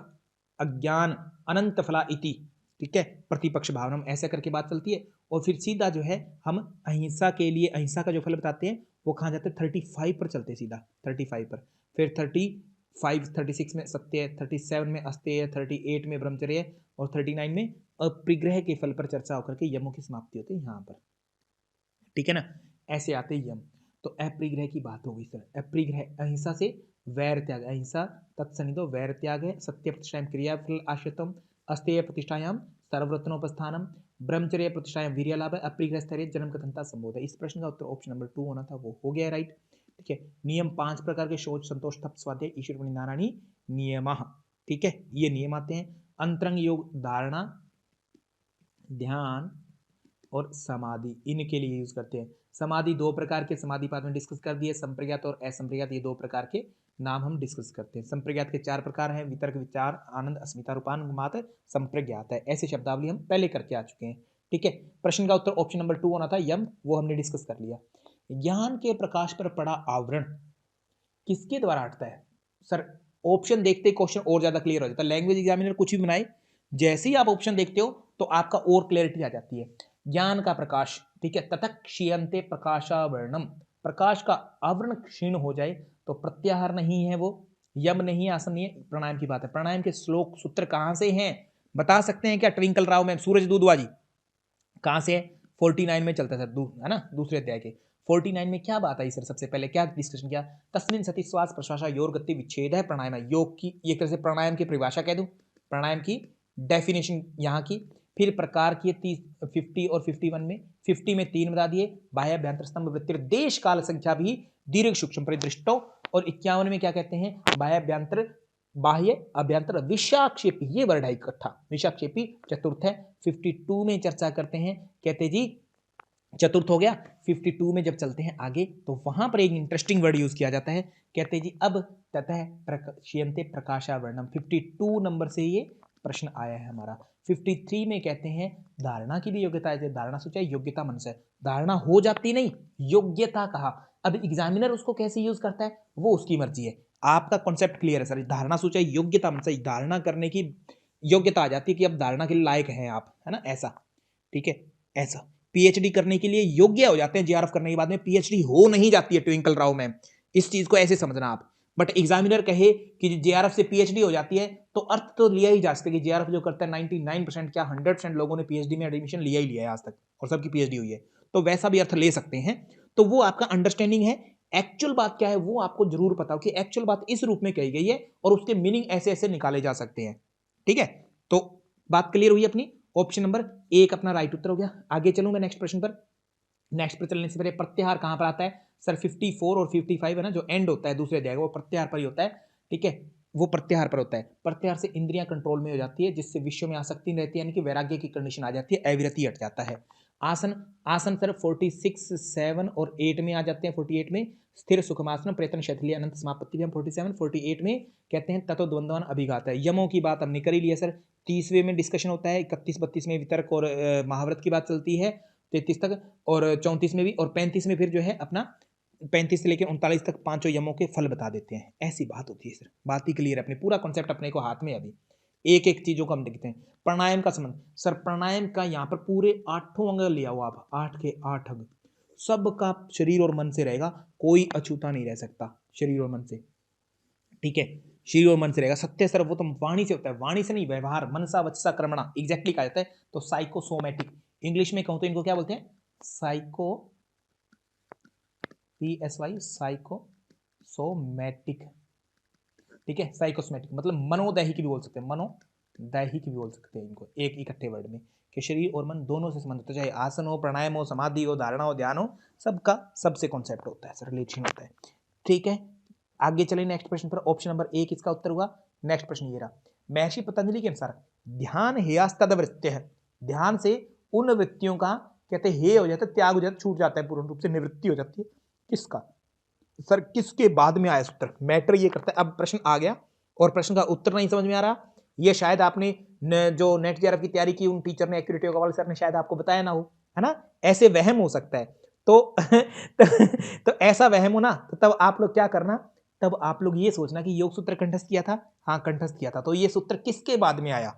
अज्ञान अनंत फला इति। ठीक है, प्रतिपक्ष भावनम, ऐसे करके बात चलती है। और फिर सीधा जो है हम अहिंसा के लिए, अहिंसा का जो फल बताते हैं वो कहाँ जाते हैं, 35 पर चलते हैं, सीधा 35 पर। फिर 35, 36 में सत्य, 37 में अस्तेय, 38 में ब्रह्मचर्य, और 39 में अप्रिग्रह के फल पर चर्चा होकर के यमों की समाप्ति होती है यहाँ पर। ठीक है ना, ऐसे आते यम। तो अप्रिग्रह की बात होगी सर, अप्रिग्रह अहिंसा से वैर त्याग, अहिंसा तत्सनिधो वैर त्याग है, सत्य प्रतिष्ठायाम क्रियाफल आश्रितम, अस्तेय प्रतिष्ठायाम सर्वरत्नोपस्थानम, ब्रह्मचर्य प्रतिष्ठायाम वीर्य लाभ, अप्रिग्रह स्थैर्य जन्म कथनता संबोध है। इस प्रश्न का उत्तर ऑप्शन नंबर 2 होना था, वो हो गया राइट। ठीक है, नियम 5 प्रकार के, शौच, संतोष, तप, स्वाध्याय, ईश्वर नारायणी नियम। ठीक है, ये नियम आते हैं। अंतरंग योग, धारणा, ध्यान और समाधि, इनके लिए यूज करते हैं। समाधि 2 प्रकार के, समाधि पाठ में डिस्कस कर दिए, संप्रज्ञात और असंप्रज्ञात, ये 2 प्रकार के नाम हम डिस्कस करते हैं। संप्रज्ञात के 4 प्रकार हैं, वितर्क, विचार, आनंद, अस्मिता, रूपानुगमात। संप्रज्ञात है, ऐसे शब्दावली हम पहले करके आ चुके हैं। ठीक है, प्रश्न का उत्तर ऑप्शन नंबर 2 होना था यम, वो हमने डिस्कस कर लिया। ज्ञान के प्रकाश पर पड़ा आवरण किसके द्वारा हटता है सर? ऑप्शन देखते क्वेश्चन और ज्यादा क्लियर हो जाता है। लैंग्वेज एग्जामिनर कुछ भी बनाए, जैसे ही आप ऑप्शन देखते हो तो आपका और क्लैरिटी आ जाती है। ज्ञान का प्रकाश, ठीक है, ततः क्षीयन्ते प्रकाशावरणम, प्रकाश का आवरण क्षीण हो जाए तो प्रत्याहार नहीं है, वो यम नहीं, आसन नहीं है, प्राणायाम की बात है। प्राणायाम के श्लोक सूत्र कहां से हैं बता सकते हैं क्या? ट्विंकल राव मैम, सूरज दूधवा जी, कहां से है? 49 में चलता है सर, है ना, दूसरे अध्याय के 49 में क्या बात आई सर? सबसे पहले क्या डिस्कशन किया? तस्मिन सति श्वास प्रश्वास योर गति विच्छेद है प्राणायाम, योग की एक तरह से प्राणायाम की परिभाषा कह दूं, प्राणायाम की डेफिनेशन यहाँ की। फिर प्रकार किए 50 और 51 में, 50 में 3 बता दिए, बाह्य अभ्यंतर स्तंभ वृत्तिर देश काल संख्या भी दीर्घ सूक्ष्म परिदृष्टो, और 51 में क्या कहते हैं? बाह्य अभ्यंतर, बाह्य अभ्यंतर विषाक्षेपी, ये वर्ड है इकट्ठा, विषाक्षेपी चतुर्थ है। 52 में चर्चा करते हैं, कहते जी चतुर्थ हो गया। 52 में जब चलते हैं आगे तो वहां पर एक इंटरेस्टिंग वर्ड यूज किया जाता है, कहते जी अब ततः क्षीयन्ते प्रकाशावर्णम, 52 नंबर से ये प्रश्न आया है हमारा। 53 में कहते हैं धारणा की भी योग्यता है, धारणा सोचा योग्यता मन से, धारणा हो जाती नहीं, योग्यता कहा। अब एग्जामिनर उसको कैसे यूज करता है वो उसकी मर्जी है, आपका कॉन्सेप्ट क्लियर है सर। धारणा सोचा योग्यता मन से, धारणा करने की योग्यता आ जाती है कि अब धारणा के लिए लायक हैं आप, है ना, ऐसा। ठीक है, ऐसा पीएचडी करने के लिए योग्य हो जाते हैं, जेआरएफ करने के बाद में पीएचडी हो नहीं जाती है ट्विंकल राव में, इस चीज को ऐसे समझना आप। बट एग्जामिनर कहे कि जेआरएफ से पीएचडी हो जाती है तो अर्थ तो लिया ही जा सकता है कि जेआरएफ जो करता है 99% क्या 100% लोगों ने पीएचडी में एडमिशन लिया ही लिया है आज तक, और सबकी पीएचडी हुई है, तो वैसा भी अर्थ ले सकते हैं। तो वो आपका अंडरस्टैंडिंग है। एक्चुअल बात क्या है वो आपको जरूर पता हो कि एक्चुअल बात इस रूप में कही गई है और उसके मीनिंग ऐसे ऐसे निकाले जा सकते हैं। ठीक है, तो बात क्लियर हुई अपनी। ऑप्शन नंबर 1 अपना राइट उत्तर हो गया। आगे चलूं मैं नेक्स्ट प्रश्न पर। नेक्स्ट पर चलने से पहले प्रत्याहार कहां पर आता है सर? 54 और 55 है ना, जो एंड होता है दूसरे अध्याय, वो प्रत्याहार पर ही होता है। ठीक है, वो प्रत्याहार पर होता है। प्रत्याहार से इंद्रियां कंट्रोल में हो जाती है, जिससे विश्व में आसक्ति नहीं रहती है, यानी कि वैराग्य की कंडीशन आ जाती है, अविरति हट जाता है। आसन, आसन सर 46, 7 और 8 में आ जाते हैं। 48 में स्थिर सुखमासन प्रयत्न शैथिली अनंत समापत्ति भी हम 47, 48 में कहते हैं तत्व द्वंद्वन अभिघात है। यमों की बात हमने कर ही लिया सर। 30वें में डिस्कशन होता है, 31, 32 में वितर्क और महाव्रत की बात चलती है 33 तक, और 34 में भी, और 35 में फिर जो है अपना 35 से लेकर 39 तक पांचों यमों के फल बता देते हैं। ऐसी बात होती है सर, बात ही क्लियर है, अपने पूरा कॉन्सेप्ट अपने को हाथ में। अभी एक एक चीजों को हम देखते हैं। प्राणायाम का संबंध सर, प्राणायाम का यहाँ पर पूरे 8 अंग लिया हुआ, आप 8 के 8 अंग, सबका शरीर और मन से रहेगा, कोई अछूता नहीं रह सकता शरीर और मन से। ठीक है, शरीर और मन से रहेगा। सत्य सर्वोत्तम वाणी से होता है, वाणी से नहीं, व्यवहार, मनसा वचसा कर्मणा, एग्जैक्टली कहा जाता है। तो साइकोसोमैटिक, इंग्लिश में कहूं तो इनको क्या बोलते हैं? Psycho, PSY, psychosomatic. ठीक है, साइकोसोमैटिक मतलब मनोदैहिक भी बोल सकते हैं, मनो दैहिक भी बोल सकते हैं इनको एक इकट्ठे वर्ड में, कि शरीर और मन दोनों से संबंधित, चाहे आसन हो, प्राणायाम हो, समाधि हो, धारणा हो, ध्यान हो, सबका सबसे कॉन्सेप्ट होता है सर, रिलेशन होता है। ठीक है, आगे चले नेक्स्ट प्रश्न पर। ऑप्शन नंबर एक इसका उत्तर हुआ। नेक्स्ट प्रश्न ये रहा, महर्षि पतंजलि के अनुसार ध्यान हेयस्तद वृत्ति है, ध्यान से उन वृत्तियों का कहते हे हो जाता है, त्याग हो जाता है, छूट जाता है, पूर्ण रूप से निवृत्ति हो जाती है। किसका सर, किसके बाद में आया सूत्र, मैटर ये करता है। अब प्रश्न आ गया और प्रश्न का उत्तर नहीं समझ में आ रहा, ये शायद आपने जो नेट जेआरएफ की तैयारी की उन टीचर ने, एक्यूरेट योगा वाले सर ने शायद आपको बताया ना हो, है ना, ऐसे वहम हो सकता है। तो ऐसा वहम हो ना, तो तब आप लोग क्या करना, तब आप लोग ये सोचना कि योग सूत्र कंठस्थ किया था, हाँ कंठस्थ किया था, तो ये सूत्र किसके बाद में आया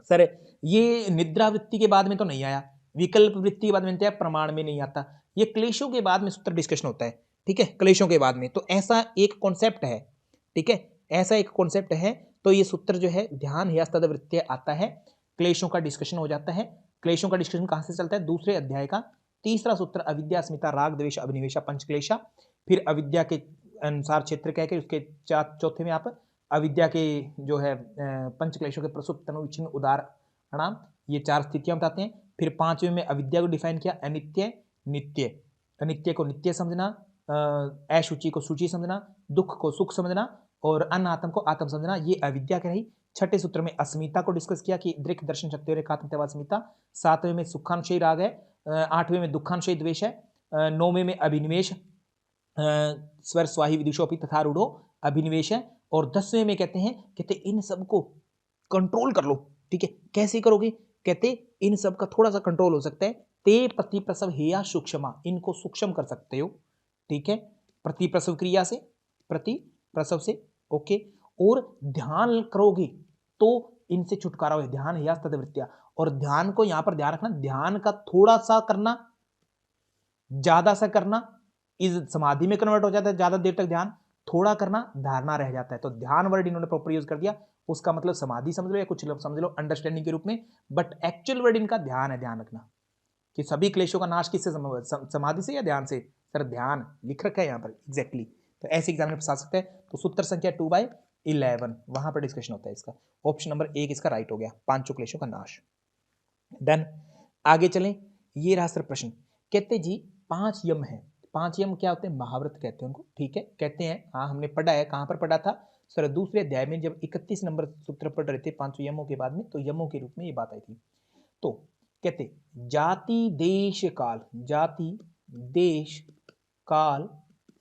सर, ये निद्रा वृत्ति के बाद में तो नहीं आया, विकल्प वृत्ति के बाद में, प्रमाण में नहीं आता, ये क्लेशों के बाद में सूत्र डिस्कशन होता है। ठीक है, क्लेशों के बाद में, तो ऐसा एक कॉन्सेप्ट है। ठीक है, ऐसा एक कॉन्सेप्ट है, तो ये सूत्र जो है ध्यान हेयस्तद वृत्ति आता है, क्लेशों का डिस्कशन हो जाता है। क्लेशों का डिस्कशन कहां से चलता है, दूसरे अध्याय का तीसरा सूत्र, अविद्या अस्मिता राग द्वेष अभिनिवेशा पंचक्लेशा, फिर अविद्या के अनुसार क्षेत्र कह के उसके चौथे में आप अविद्या के जो है पंचक्लेशों के प्रसुप्त तनुविच्छिन्न उदाहरण, ये चार स्थितियां बताते हैं। फिर पांचवें में अविद्या को डिफाइन किया, अनित्य नित्य, अनित्य को नित्य समझना, अशुचि को शुचि समझना, दुख को सुख समझना और अनात्म को आत्म समझना, ये अविद्या के रही। छठे सूत्र में अस्मिता को डिस्कस किया कि दृक दर्शन शक्ति और एकात्मता अस्मिता। सातवें में सुखानुशयी राग है, आठवें में दुखानुशयी द्वेष है, नौवें में अभिनिवेश स्वर स्वाही विदुषोपि तथा रूढ़ो अभिनिवेश है, और 10वें में कहते इन सबको कंट्रोल कर लो। ठीक है, कैसे करोगे, कहते इन सब का थोड़ा सा कंट्रोल हो सकता है, ते प्रतिप्रसव हेया सूक्ष्मा, इनको सूक्ष्म कर सकते हो। ठीक है, प्रतिप्रसव क्रिया से, प्रतिप्रसव से, ओके, और ध्यान करोगे तो इनसे छुटकारा हो, ध्यान हेयस्तद वृत्त्या। और ध्यान को यहां पर ध्यान रखना, ध्यान का थोड़ा सा करना, ज्यादा सा करना इस समाधि में कन्वर्ट हो जाता है, ज्यादा देर तक ध्यान, थोड़ा करना धारणा रह जाता है। तो ध्यान वर्ड इन्होंने प्रॉपर यूज कर दिया, उसका मतलब समाधि समझ लो या कुछ समझ लो अंडरस्टैंडिंग के रूप में, बट एक्चुअल वर्ड इनका ध्यान है। ध्यान रखना कि सभी क्लेशों का नाश किससे संभव है, समाधि से या ध्यान से, सर ध्यान लिख रखा है यहाँ पर एग्जैक्टली। तो ऐसे एग्जाम में फंसा सकते हैं। तो सूत्र संख्या 2/11 वहां पर डिस्कशन होता है इसका। ऑप्शन नंबर 1 इसका राइट हो गया, पांचों क्लेशों का नाश। डन, आगे चलें। ये रहा सर प्रश्न, कहते जी 5 यम है, 5 यम क्या होते हैं, महाव्रत कहते हैं उनको। ठीक है, कहते हैं, हाँ हमने पढ़ा है, कहां पर पढ़ा था सर, दूसरे अध्याय में, जब 31 नंबर सूत्र पढ़ रहे थे 5 यमों के बाद में, तो यमों के रूप में ये बात आई थी। तो कहते जाति देश काल, जाति देश काल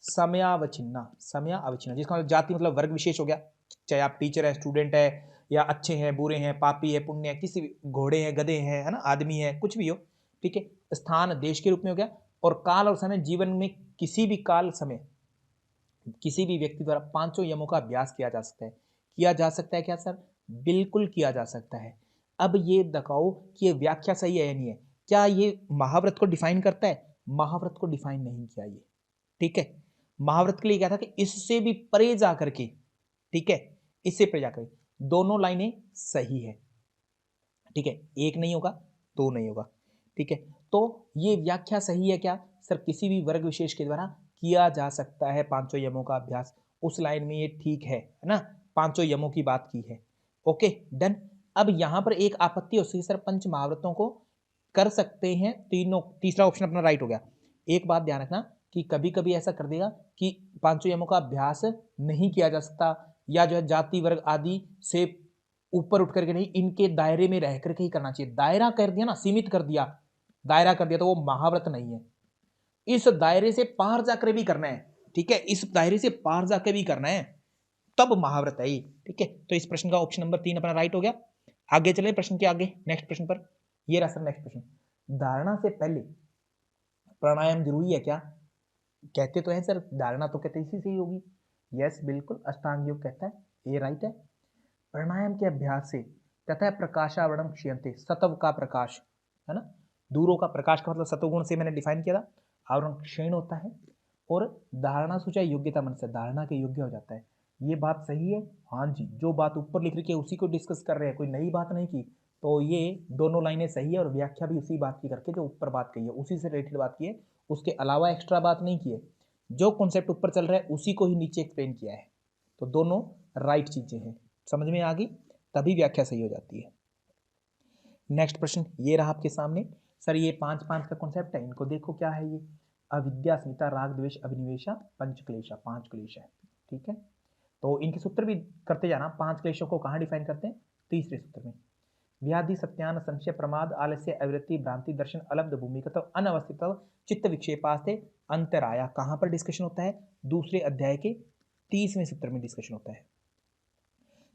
समयावच्छिन्ना, समयावच्छिन्ना, जिसका मतलब जाति मतलब वर्ग विशेष हो गया, चाहे आप टीचर है, स्टूडेंट है, या अच्छे हैं, बुरे हैं, पापी है, पुण्य है, किसी भी, घोड़े हैं, गधे हैं, है ना, आदमी है, कुछ भी हो। ठीक है, स्थान देश के रूप में हो गया, और काल और समय, जीवन में किसी भी काल समय किसी भी व्यक्ति द्वारा 5 यमों का अभ्यास किया जा सकता है। किया जा सकता है क्या सर, बिल्कुल किया जा सकता है। अब ये बताओ कि ये व्याख्या सही है या नहीं है, क्या ये महाव्रत को डिफाइन करता है, महाव्रत को डिफाइन नहीं किया ये। ठीक है, महाव्रत के लिए क्या था कि इससे भी परे जा करके, ठीक है, इससे परे जाकर दोनों लाइनें सही है। ठीक है, एक नहीं होगा, दो नहीं होगा। ठीक है, तो ये व्याख्या सही है क्या सर, किसी भी वर्ग विशेष के द्वारा किया जा सकता है 5 यमों का अभ्यास, उस लाइन में ये ठीक है ना, 5 यमों की बात की है। Okay done. अब यहां पर एक आपत्ति हो सकती है सर, पंच महाव्रतों को कर सकते हैं तीनों, तीसरा ऑप्शन अपना राइट हो गया। एक बात ध्यान रखना कि कभी कभी ऐसा कर देगा कि 5 यमों का अभ्यास नहीं किया जा सकता, या जो है जाति वर्ग आदि से ऊपर उठ करके नहीं, इनके दायरे में रह करके ही करना चाहिए। दायरा कर दिया ना, सीमित कर दिया, दायरा कर दिया, तो वो महाव्रत नहीं है। इस दायरे से पार जाकर भी करना है। ठीक है, इस दायरे से पार जाकर भी करना है, तब महाव्रत है ये। ठीक है, तो इस प्रश्न का ऑप्शन नंबर 3 अपना राइट हो गया। आगे चले प्रश्न के आगे, नेक्स्ट प्रश्न पर। ये रहा सर नेक्स्ट प्रश्न, धारणा से पहले प्राणायाम जरूरी है क्या, कहते तो है सर, धारणा तो कहते इसी से ही होगी। यस बिल्कुल, अष्टांग योग कहता है, ये राइट है। प्राणायाम के अभ्यास से तथा प्रकाशावरणम क्षीयते, सत्व का प्रकाश, है ना, दूरों का प्रकाश का मतलब सत्वगुण से मैंने डिफाइन किया था, आवरण क्षीण होता है, और धारणा सूचा योग्यता मन से धारणा के योग्य हो जाता है। ये बात सही है, हाँ जी, जो बात ऊपर लिख रही है उसी को डिस्कस कर रहे हैं, कोई नई बात नहीं की। तो ये दोनों लाइनें सही है, और व्याख्या भी उसी बात की करके जो ऊपर बात कही है उसी से रिलेटेड बात की है, उसके अलावा एक्स्ट्रा बात नहीं की है। जो कॉन्सेप्ट ऊपर चल रहा है उसी को ही नीचे एक्सप्लेन किया है। तो दोनों राइट चीजें हैं, समझ में आ गई। तभी व्याख्या सही हो जाती है। नेक्स्ट प्रश्न ये रहा आपके सामने। सर ये 5 का कॉन्सेप्ट है, इनको देखो क्या है ये। अविद्या, अस्मिता, राग, द्वेष, अभिनिवेशा, पंचक्लेशा, 5 क्लेश है। ठीक है, तो इनके सूत्र भी करते जाना। 5 क्लेशों को कहाँ डिफाइन करते हैं? तीसरे सूत्र में। व्याधि, सत्यान, संशय, प्रमाद, आलस्य, अवृत्ति, भ्रांति, दर्शन, अलब्ध, भूमिगत, अनवस्थित, चित्त विक्षेपास्ते, अंतराया। कहाँ पर डिस्कशन होता है? दूसरे अध्याय के 30वें सूत्र में डिस्कशन होता है।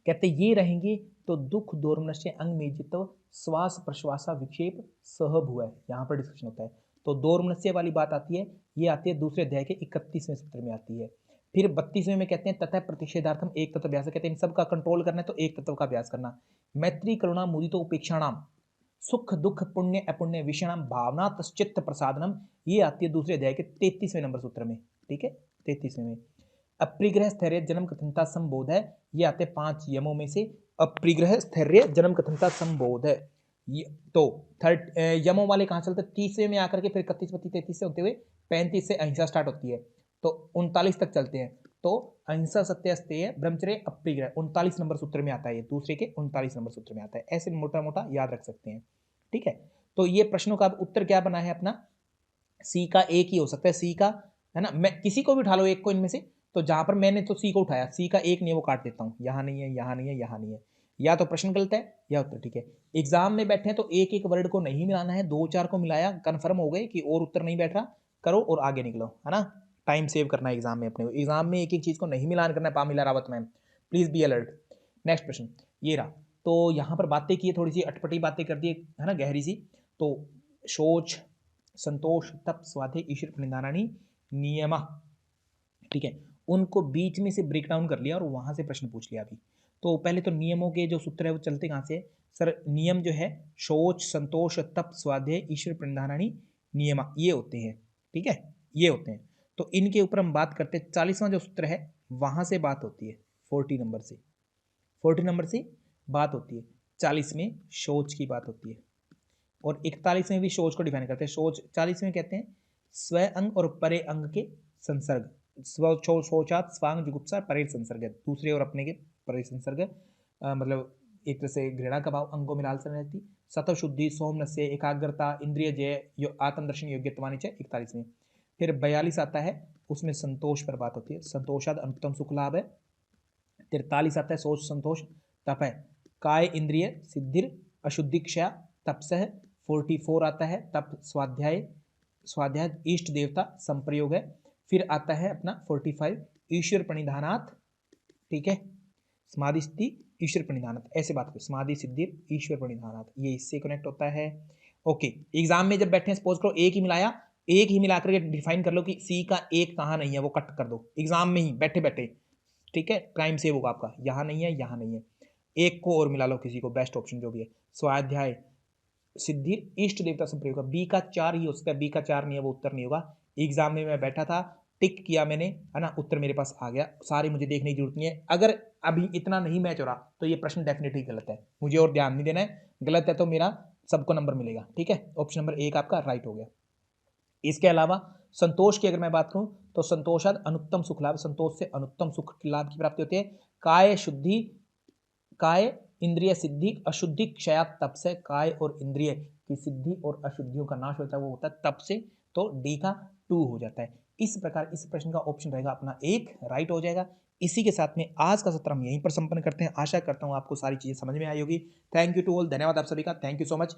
कहते ये रहेंगे तो दुख, दोर्मनस्य, अंग मेजित्व, श्वास प्रश्वासा, विक्षेप, सहभुव, यहाँ पर डिस्कशन होता है। तो दोर्मनस्य वाली बात आती है, ये आती है दूसरे अध्याय के 31वें सूत्र में आती है। फिर 32वें में कहते हैं तथा प्रतिषेधार्थम एक तत्व अभ्यास, कहते हैं इन सब का कंट्रोल करना है तो एक तत्व का अभ्यास करना। मैत्री, करुणा, मुदितो, उपेक्षाणाम, सुख दुख, पुण्य अपुण्य, विषयाणाम, भावना तश्चित्त प्रसादनम, ये आती है दूसरे अध्याय के 33वें नंबर सूत्र में। ठीक है, 33वें में। अप्रिग्रह, स्थैर्य, जन्म, कथनता, संबोध है, ये आते 5 यमों में से। अप्रिग्रह, स्थैर्य, जन्म, कथनता, संबोध है। तो यमों वाले कहाँ चलते? 30वें में आकर के फिर 31, 32, 33 से होते हुए 35 से अहिंसा स्टार्ट होती है, तो 39 तक चलते हैं। तो अहिंसा, सत्य, अस्तेय, ब्रह्मचर्य, अप्रिग्रह 39 नंबर सूत्र में आता है, ये दूसरे के 39 नंबर सूत्र में आता है। ऐसे मोटा मोटा याद रख सकते हैं। ठीक है, तो ये प्रश्नों का उत्तर क्या बना है अपना? सी का एक ही हो सकता है, सी का, है ना। मैं किसी को भी उठा लो एक को इनमें से, तो जहां पर मैंने तो सी को उठाया, सी का एक नहीं है वो काट देता हूं, यहां नहीं है, यहां नहीं है, यहां नहीं है। या तो प्रश्न गलत है या उत्तर ठीक है। एग्जाम में बैठे हैं तो एक एक वर्ड को नहीं मिलाना है, 2-4 को मिलाया, कन्फर्म हो गए कि और उत्तर नहीं बैठ रहा, करो और आगे निकलो, है ना। टाइम सेव करना है एग्जाम में अपने को। एग्जाम में एक एक चीज को नहीं मिलान करना है। Pamila Rawat ma'am, please be alert. Next प्रश्न ये रहा। तो यहाँ पर बातें की, थोड़ी सी अटपटी बातें कर दी, है ना, गहरी सी। तो शोच, संतोष, तप, स्वाध्याय, ईश्वर प्रणिधानानि नियम, ठीक है, उनको बीच में से ब्रेक डाउन कर लिया और वहां से प्रश्न पूछ लिया अभी। तो पहले तो नियमों के जो सूत्र है वो चलते कहाँ से? सर नियम जो है शोच, संतोष, तप, स्वाध्याय, ईश्वर प्रणिधानानि नियम, ये होते हैं। ठीक है, ये होते हैं। तो इनके ऊपर हम बात करते हैं। 40वां जो सूत्र है वहां से बात होती है, 40 नंबर से, 40 नंबर से बात होती है। 40 में शोच की बात होती है और 41 में भी शोच को डिफाइन करते हैं। शोच 40 में कहते हैं स्व अंग और परे अंग के संसर्ग, शोचात स्वांग जुगुप्सा परे संसर्ग, दूसरे और अपने के परे संसर्ग, मतलब एक तरह से घृणा का भाव अंगों में लालसा रहती। सतव शुद्धि, सौम्नस्य, एकाग्रता, इंद्रिय जय, आत्मदर्शन योग्यत्वानि च 41 में। फिर 42 आता है, उसमें संतोष पर बात होती है, संतोषाद अनुत्तम सुख लाभ है। 43 आता है सोच, संतोष, तप है, काय इंद्रिय सिद्धिर, अशुद्धि क्षया, तपसह। 44 आता है तप, स्वाध्याय, स्वाध्याय इष्ट देवता संप्रयोग है। फिर आता है अपना 45 ईश्वर प्रणिधानात्, ठीक है, समाधि सिद्धि ईश्वर प्रणिधानात्, ऐसे बात करो, समाधि सिद्धि ईश्वर प्रणिधानात्, ये इससे कनेक्ट होता है। ओके, एग्जाम में जब बैठे हैं सपोज करो एक ही मिलाया, एक ही मिलाकर के डिफाइन कर लो कि सी का एक कहाँ नहीं है, वो कट कर दो एग्जाम में ही बैठे बैठे। ठीक है, टाइम सेव होगा आपका, यहाँ नहीं है, यहाँ नहीं है, एक को और मिला लो किसी को, बेस्ट ऑप्शन जो भी है। स्वाध्याय सिद्धि इष्ट देवता संप्रयोग, बी का 4 ही हो सकता है, बी का 4 नहीं है वो उत्तर नहीं होगा। एग्जाम में मैं बैठा था, टिक किया मैंने, है ना, उत्तर मेरे पास आ गया, सारी मुझे देखने की जरूरत नहीं है। अगर अभी इतना नहीं मैच हो रहा तो ये प्रश्न डेफिनेटली गलत है, मुझे और ध्यान नहीं देना है, गलत है तो मेरा सबको नंबर मिलेगा। ठीक है, ऑप्शन नंबर 1 आपका राइट हो गया। इसके अलावा संतोष की अगर मैं बात करूं तो संतोषाद अनुत्तम सुख लाभ, संतोष से अनुत्तम सुख लाभ की प्राप्ति होती है। काय शुद्धि, काय इंद्रिय सिद्धि, अशुद्धि क्षया, तप से। काय और इंद्रिय की सिद्धि और अशुद्धियों का नाश होता है, वो होता है तप से, तो डी का 2 हो जाता है। इस प्रकार इस प्रश्न का ऑप्शन रहेगा अपना 1 राइट हो जाएगा। इसी के साथ में आज का सत्र हम यहीं पर संपन्न करते हैं। आशा करता हूं आपको सारी चीजें समझ में आई होगी। थैंक यू टू ऑल, धन्यवाद आप सभी का, थैंक यू सो मच।